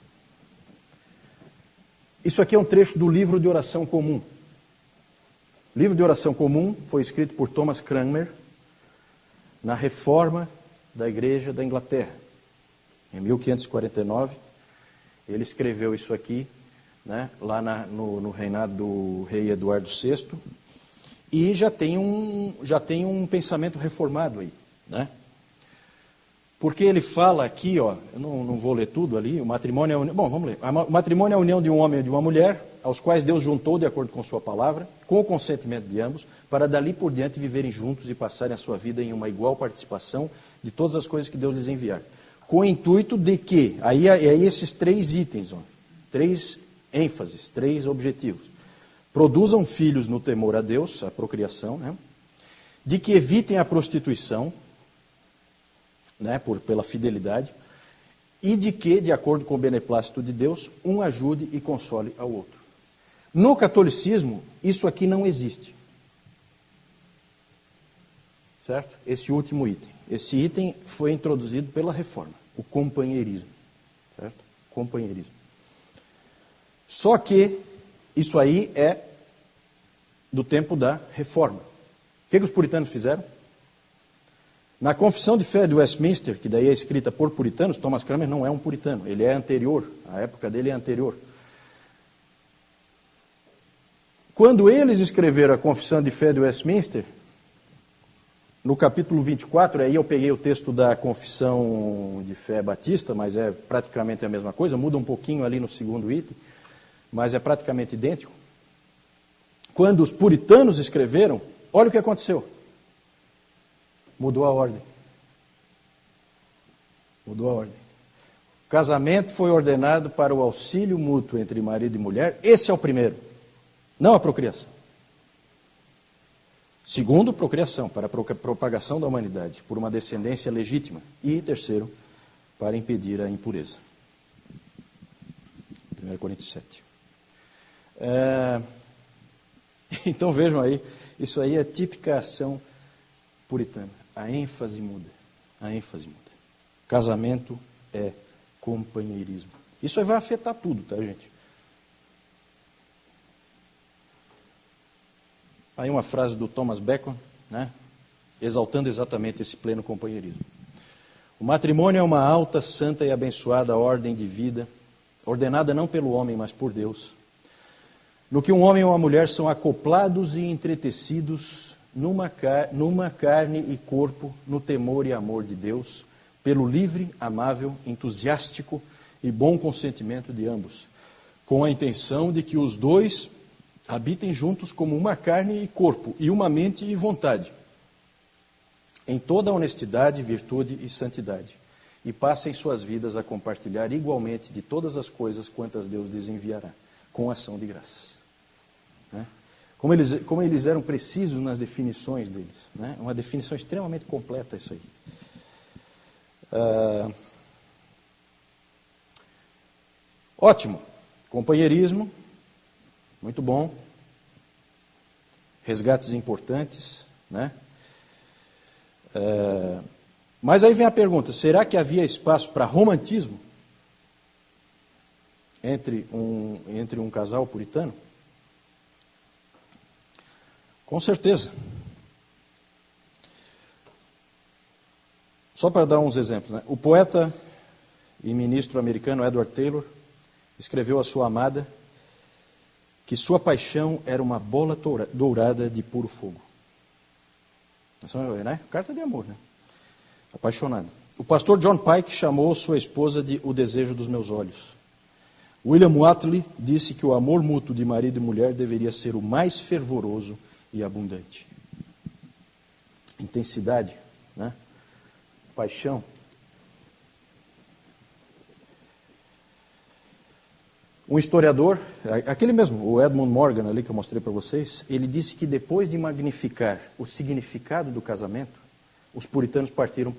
Isso aqui é um trecho do livro de oração comum. O livro de oração comum foi escrito por Thomas Cranmer na Reforma da Igreja da Inglaterra. Em 1549, ele escreveu isso aqui, né, lá no reinado do rei Eduardo VI, e já tem um pensamento reformado aí, né? Porque ele fala aqui, ó, eu não vou ler tudo ali, o matrimônio é a união, bom, vamos ler. O matrimônio é a união de um homem e de uma mulher, aos quais Deus juntou de acordo com sua palavra, com o consentimento de ambos, para dali por diante viverem juntos e passarem a sua vida em uma igual participação de todas as coisas que Deus lhes enviar. Com o intuito de que, aí esses 3 itens, ó, 3 ênfases, 3 objetivos. Produzam filhos no temor a Deus, a procriação, né? De que evitem a prostituição, né, pela fidelidade, e de que, de acordo com o beneplácito de Deus, um ajude e console ao outro. No catolicismo, isso aqui não existe. Certo? Esse último item. Esse item foi introduzido pela reforma, o companheirismo. Certo? Companheirismo. Só que isso aí é do tempo da reforma. O que os puritanos fizeram? Na Confissão de Fé de Westminster, que daí é escrita por puritanos, Thomas Cranmer não é um puritano, ele é anterior, a época dele é anterior. Quando eles escreveram a Confissão de Fé de Westminster, no capítulo 24, aí eu peguei o texto da Confissão de Fé Batista, mas é praticamente a mesma coisa, muda um pouquinho ali no segundo item, mas é praticamente idêntico. Quando os puritanos escreveram, olha o que aconteceu. Mudou a ordem. Mudou a ordem. O casamento foi ordenado para o auxílio mútuo entre marido e mulher. Esse é o primeiro. Não a procriação. Segundo, procriação, para a propagação da humanidade, por uma descendência legítima. E terceiro, para impedir a impureza. 1 Coríntios 7. Então vejam aí, isso aí é típica ação puritana. A ênfase muda. A ênfase muda. Casamento é companheirismo. Isso aí vai afetar tudo, tá, gente? Aí uma frase do Thomas Bacon, né, exaltando exatamente esse pleno companheirismo. O matrimônio é uma alta, santa e abençoada ordem de vida, ordenada não pelo homem, mas por Deus, no que um homem e uma mulher são acoplados e entretecidos numa carne e corpo, no temor e amor de Deus, pelo livre, amável, entusiástico e bom consentimento de ambos, com a intenção de que os dois habitem juntos como uma carne e corpo, e uma mente e vontade, em toda honestidade, virtude e santidade, e passem suas vidas a compartilhar igualmente de todas as coisas quantas Deus lhes enviará, com ação de graças. Né? Como eles eram precisos nas definições deles. Né? Uma definição extremamente completa isso aí. Ótimo. Companheirismo, muito bom. Resgates importantes, né? Mas aí vem a pergunta, será que havia espaço para romantismo entre um casal puritano? Com certeza. Só para dar uns exemplos, né? O poeta e ministro americano Edward Taylor escreveu à sua amada que sua paixão era uma bola dourada de puro fogo. Né? Carta de amor, né? Apaixonado. O pastor John Pike chamou sua esposa de o desejo dos meus olhos. William Whately disse que o amor mútuo de marido e mulher deveria ser o mais fervoroso e abundante. Intensidade, né? Paixão. Um historiador, aquele mesmo, o Edmund Morgan ali que eu mostrei para vocês, ele disse que depois de magnificar o significado do casamento, os puritanos partiram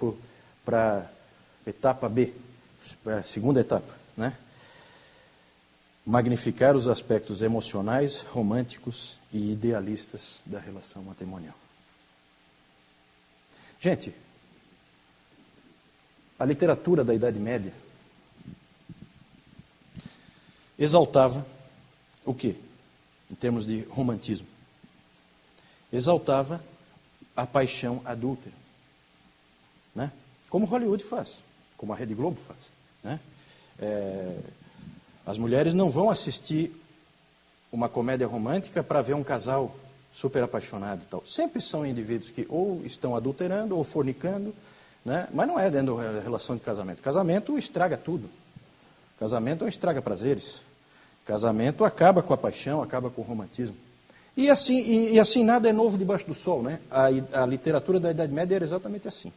para a etapa B, a segunda etapa, né? Magnificar os aspectos emocionais, românticos e idealistas da relação matrimonial. Gente, a literatura da Idade Média exaltava o quê? Em termos de romantismo. Exaltava a paixão adúltera. Né? Como Hollywood faz, como a Rede Globo faz. Né? As mulheres não vão assistir uma comédia romântica para ver um casal super apaixonado e tal. Sempre são indivíduos que ou estão adulterando ou fornicando, né? Mas não é dentro da relação de casamento. Casamento estraga tudo. Casamento não estraga prazeres. Casamento acaba com a paixão, acaba com o romantismo. E assim nada é novo debaixo do sol. Né? A literatura da Idade Média era exatamente assim.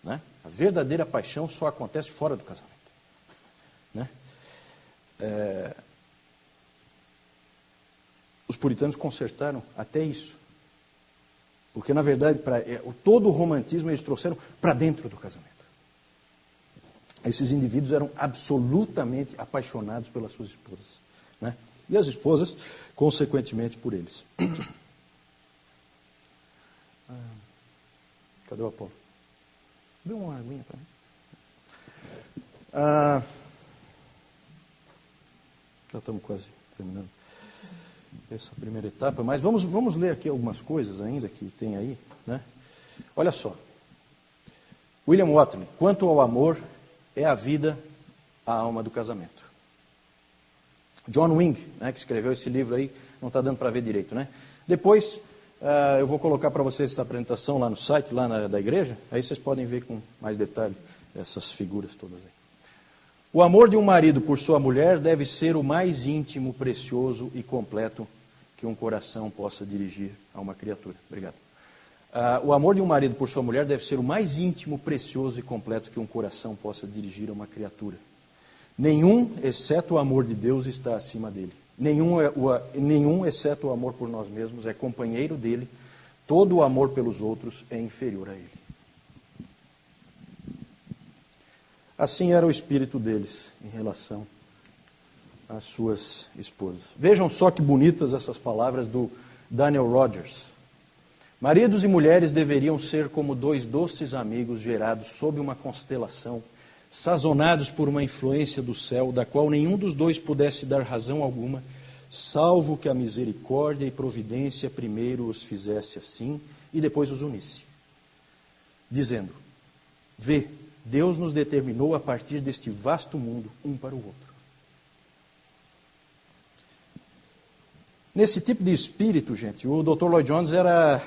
Né? A verdadeira paixão só acontece fora do casamento. Né? Os puritanos consertaram até isso. Porque, na verdade, todo o romantismo eles trouxeram para dentro do casamento. Esses indivíduos eram absolutamente apaixonados pelas suas esposas. Né? E as esposas, consequentemente, por eles. Cadê o Apolo? Dê uma aguinha para mim. Já estamos quase terminando essa primeira etapa, mas vamos ler aqui algumas coisas ainda que tem aí. Né? Olha só. William Whately, quanto ao amor, é a vida, a alma do casamento. John Wing, né, que escreveu esse livro aí, não está dando para ver direito, né? Depois, eu vou colocar para vocês essa apresentação lá no site, lá da igreja, aí vocês podem ver com mais detalhe essas figuras todas aí. O amor de um marido por sua mulher deve ser o mais íntimo, precioso e completo que um coração possa dirigir a uma criatura. Obrigado. O amor de um marido por sua mulher deve ser o mais íntimo, precioso e completo que um coração possa dirigir a uma criatura. Nenhum, exceto o amor de Deus, está acima dele. Nenhum, exceto o amor por nós mesmos, é companheiro dele. Todo o amor pelos outros é inferior a ele. Assim era o espírito deles em relação às suas esposas. Vejam só que bonitas essas palavras do Daniel Rogers. Maridos e mulheres deveriam ser como dois doces amigos gerados sob uma constelação, sazonados por uma influência do céu, da qual nenhum dos dois pudesse dar razão alguma, salvo que a misericórdia e providência primeiro os fizesse assim e depois os unisse. Dizendo, vê, Deus nos determinou a partir deste vasto mundo um para o outro. Nesse tipo de espírito, gente, o Dr. Lloyd Jones era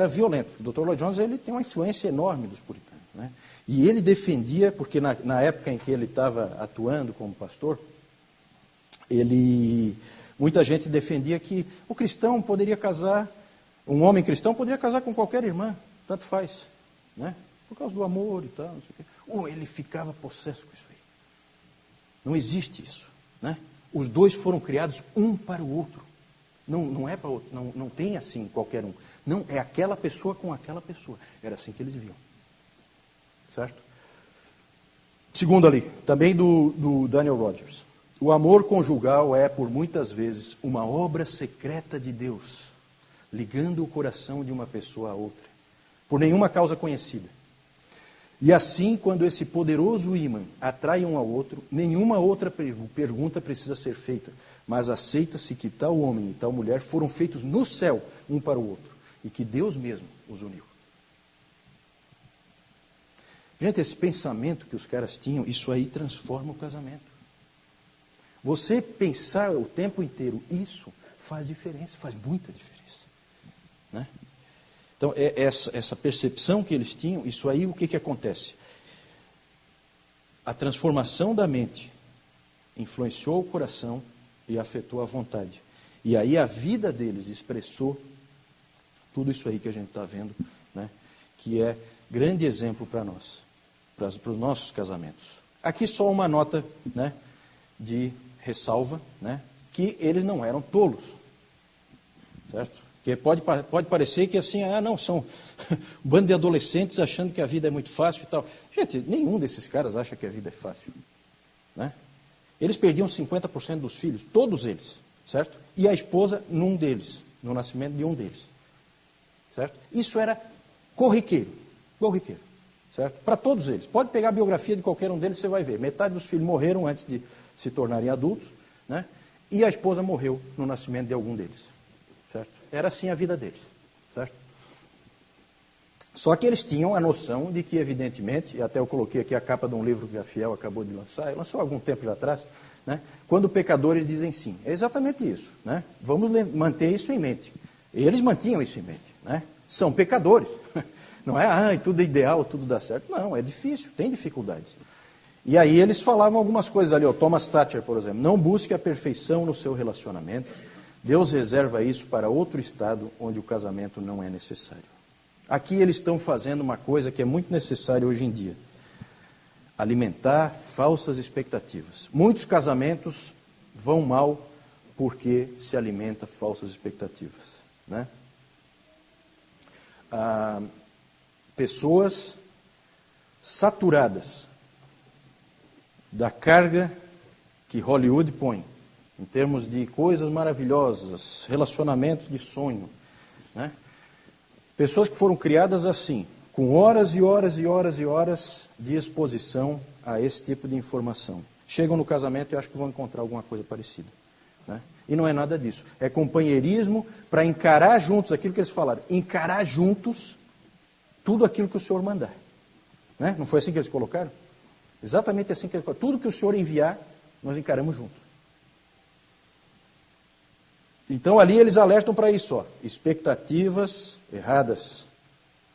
violento. O Dr. Lloyd Jones ele tem uma influência enorme dos puritanos. Né? E ele defendia, porque na época em que ele estava atuando como pastor, ele Muita gente defendia que o cristão poderia casar, um homem cristão poderia casar com qualquer irmã, tanto faz, né? Por causa do amor e tal, não sei o quê. Ou ele ficava possesso com isso aí. Não existe isso, né? Os dois foram criados um para o outro. Não é para o outro, não tem assim qualquer um. Não, é aquela pessoa com aquela pessoa. Era assim que eles viam. Certo? Segundo ali, também do Daniel Rogers. O amor conjugal é, por muitas vezes, uma obra secreta de Deus, ligando o coração de uma pessoa a outra, por nenhuma causa conhecida. E assim, quando esse poderoso ímã atrai um ao outro, nenhuma outra pergunta precisa ser feita, mas aceita-se que tal homem e tal mulher foram feitos no céu, um para o outro, e que Deus mesmo os uniu. Gente, esse pensamento que os caras tinham, isso aí transforma o casamento. Você pensar o tempo inteiro isso faz diferença, faz muita diferença, né? Então, essa percepção que eles tinham, isso aí, o que acontece? A transformação da mente influenciou o coração e afetou a vontade. E aí a vida deles expressou tudo isso aí que a gente está vendo, né? Que é grande exemplo para nós, para os nossos casamentos. Aqui só uma nota, né, de ressalva, né, que eles não eram tolos, certo? Porque pode parecer que assim, não, são um bando de adolescentes achando que a vida é muito fácil e tal. Gente, nenhum desses caras acha que a vida é fácil, né? Eles perdiam 50% dos filhos, todos eles, certo? E a esposa num deles, no nascimento de um deles, certo? Isso era corriqueiro, certo? Para todos eles. Pode pegar a biografia de qualquer um deles, você vai ver. Metade dos filhos morreram antes de se tornarem adultos, né? E a esposa morreu no nascimento de algum deles, certo? Era assim a vida deles, certo? Só que eles tinham a noção de que, evidentemente, e até eu coloquei aqui a capa de um livro que a Fiel acabou de lançar, lançou há algum tempo já atrás, né? Quando pecadores dizem sim. É exatamente isso, né? Vamos manter isso em mente. Eles mantinham isso em mente, né? São pecadores. Não é, tudo é ideal, tudo dá certo. Não, é difícil, tem dificuldades. E aí eles falavam algumas coisas ali, Thomas Thatcher, por exemplo. Não busque a perfeição no seu relacionamento. Deus reserva isso para outro estado onde o casamento não é necessário. Aqui eles estão fazendo uma coisa que é muito necessária hoje em dia. Alimentar falsas expectativas. Muitos casamentos vão mal porque se alimenta falsas expectativas, né? Pessoas saturadas da carga que Hollywood põe, em termos de coisas maravilhosas, relacionamentos de sonho, né? Pessoas que foram criadas assim, com horas e horas e horas e horas de exposição a esse tipo de informação. Chegam no casamento e acham que vão encontrar alguma coisa parecida, né? E não é nada disso. É companheirismo para encarar juntos aquilo que eles falaram. Encarar juntos tudo aquilo que o Senhor mandar, né? Não foi assim que eles colocaram? Exatamente assim que eles colocaram. Tudo que o Senhor enviar, nós encaramos juntos. Então ali eles alertam para isso, expectativas erradas.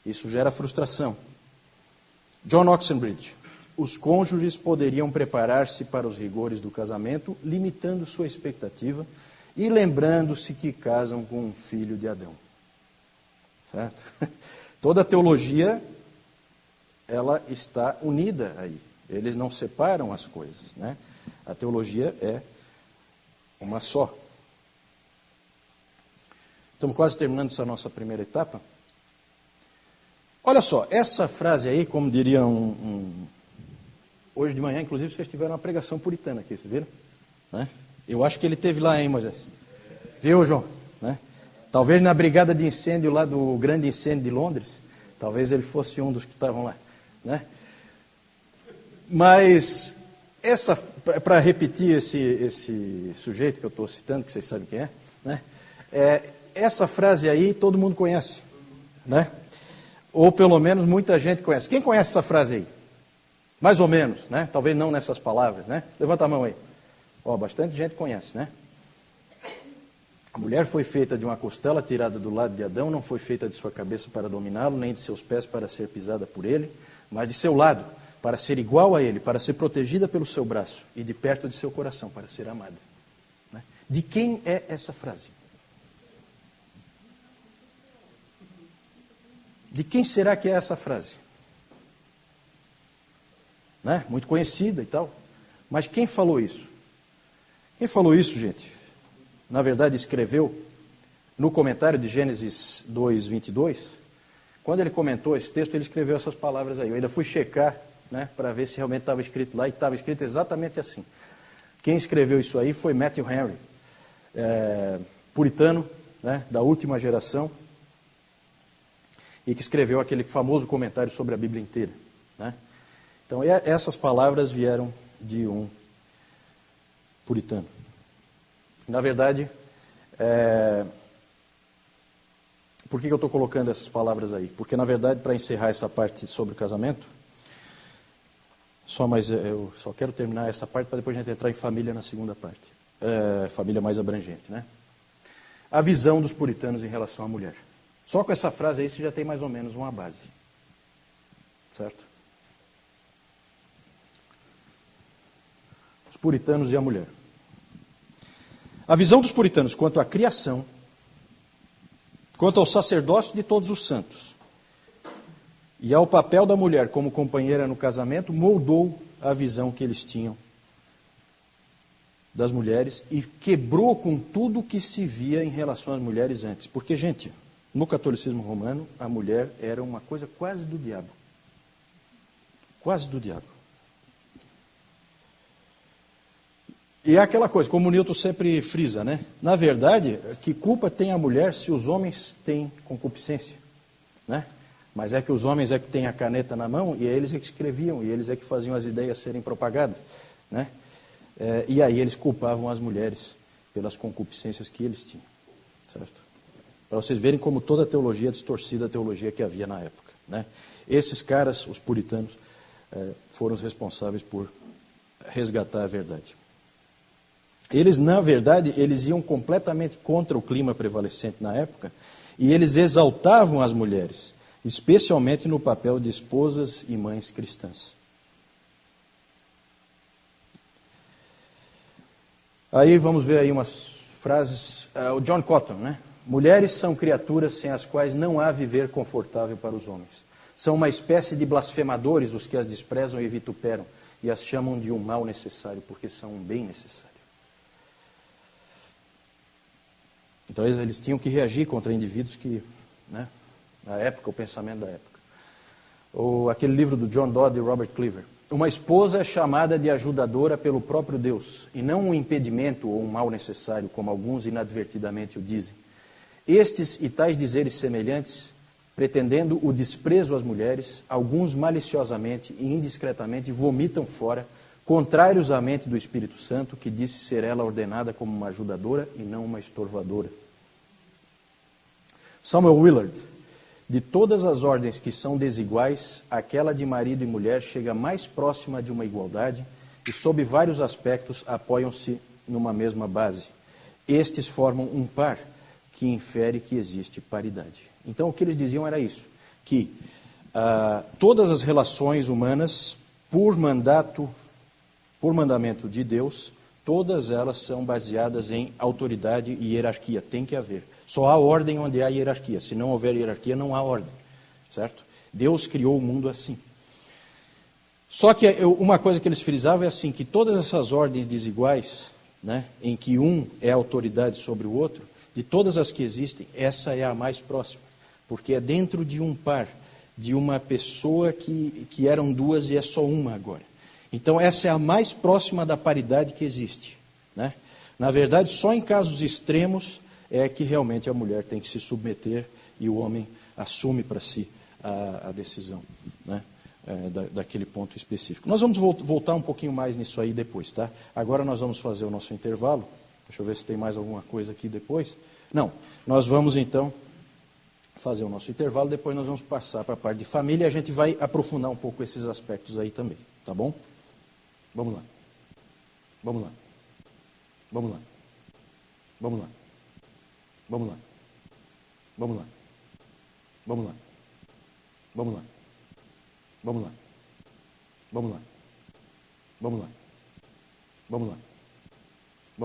Isso gera frustração. John Oxenbridge. Os cônjuges poderiam preparar-se para os rigores do casamento, limitando sua expectativa e lembrando-se que casam com um filho de Adão. Certo? Toda a teologia, ela está unida aí. Eles não separam as coisas, né? A teologia é uma só. Estamos quase terminando essa nossa primeira etapa. Olha só, essa frase aí, como diria hoje de manhã, inclusive, vocês tiveram uma pregação puritana aqui, vocês viram? Né? Eu acho que ele teve lá, hein, Moisés? Viu, João? Né? Talvez na brigada de incêndio lá do grande incêndio de Londres, talvez ele fosse um dos que estavam lá, né? Mas, para repetir esse sujeito que eu estou citando, que vocês sabem quem é, né? Essa frase aí todo mundo conhece, né? Ou pelo menos muita gente conhece. Quem conhece essa frase aí? Mais ou menos, né? Talvez não nessas palavras, né? Levanta a mão aí. Bastante gente conhece, né? A mulher foi feita de uma costela tirada do lado de Adão, não foi feita de sua cabeça para dominá-lo, nem de seus pés para ser pisada por ele, mas de seu lado, para ser igual a ele, para ser protegida pelo seu braço, e de perto de seu coração, para ser amada. Né? De quem é essa frase? De quem será que é essa frase? Né? Muito conhecida e tal. Mas quem falou isso? Quem falou isso, gente? Na verdade, escreveu no comentário de Gênesis 2:22. Quando ele comentou esse texto, ele escreveu essas palavras aí. Eu ainda fui checar, né, para ver se realmente estava escrito lá, e estava escrito exatamente assim. Quem escreveu isso aí foi Matthew Henry, puritano, né, da última geração, e que escreveu aquele famoso comentário sobre a Bíblia inteira. Né? Então, essas palavras vieram de um puritano. Na verdade, por que eu estou colocando essas palavras aí? Porque, na verdade, para encerrar essa parte sobre o casamento, eu só quero terminar essa parte para depois a gente entrar em família na segunda parte. Família mais abrangente, né? A visão dos puritanos em relação à mulher. Só com essa frase aí você já tem mais ou menos uma base. Certo? Os puritanos e a mulher. A visão dos puritanos quanto à criação, quanto ao sacerdócio de todos os santos e ao papel da mulher como companheira no casamento, moldou a visão que eles tinham das mulheres e quebrou com tudo que se via em relação às mulheres antes. Porque, gente, no catolicismo romano, a mulher era uma coisa quase do diabo. Quase do diabo. E é aquela coisa, como o Newton sempre frisa, né? Na verdade, que culpa tem a mulher se os homens têm concupiscência? Né? Mas é que os homens é que têm a caneta na mão e é eles é que escreviam, e eles é que faziam as ideias serem propagadas. Né? E aí eles culpavam as mulheres pelas concupiscências que eles tinham. Certo? Para vocês verem como toda a teologia é distorcida, a teologia que havia na época. Né? Esses caras, os puritanos, foram os responsáveis por resgatar a verdade. Eles, na verdade, eles iam completamente contra o clima prevalecente na época e eles exaltavam as mulheres, especialmente no papel de esposas e mães cristãs. Aí vamos ver aí umas frases. O John Cotton, né? Mulheres são criaturas sem as quais não há viver confortável para os homens. São uma espécie de blasfemadores os que as desprezam e vituperam e as chamam de um mal necessário, porque são um bem necessário. Então eles tinham que reagir contra indivíduos que, né, na época, o pensamento da época. Aquele livro do John Dodd e Robert Cleaver. Uma esposa é chamada de ajudadora pelo próprio Deus, e não um impedimento ou um mal necessário, como alguns inadvertidamente o dizem. Estes e tais dizeres semelhantes, pretendendo o desprezo às mulheres, alguns maliciosamente e indiscretamente vomitam fora, contrários à mente do Espírito Santo, que disse ser ela ordenada como uma ajudadora e não uma estorvadora. Samuel Willard: de todas as ordens que são desiguais, aquela de marido e mulher chega mais próxima de uma igualdade e, sob vários aspectos, apoiam-se numa mesma base. Estes formam um par que infere que existe paridade. Então, o que eles diziam era isso, que todas as relações humanas, por mandamento de Deus, todas elas são baseadas em autoridade e hierarquia. Tem que haver. Só há ordem onde há hierarquia. Se não houver hierarquia, não há ordem. Certo? Deus criou o mundo assim. Só que uma coisa que eles frisavam é assim, que todas essas ordens desiguais, né, em que um é autoridade sobre o outro, de todas as que existem, essa é a mais próxima. Porque é dentro de um par, de uma pessoa que eram duas e é só uma agora. Então, essa é a mais próxima da paridade que existe. Né? Na verdade, só em casos extremos é que realmente a mulher tem que se submeter e o homem assume para si a decisão, né? Daquele ponto específico. Nós vamos voltar um pouquinho mais nisso aí depois. Tá? Agora nós vamos fazer o nosso intervalo. Deixa eu ver se tem mais alguma coisa aqui depois. Não, nós vamos então fazer o nosso intervalo, depois nós vamos passar para a parte de família e a gente vai aprofundar um pouco esses aspectos aí também. Tá bom? Vamos lá. Vamos lá. Vamos lá. Vamos lá. Vamos lá. Vamos lá. Vamos lá. Vamos lá. Vamos lá. Vamos lá. Vamos lá. Vamos lá.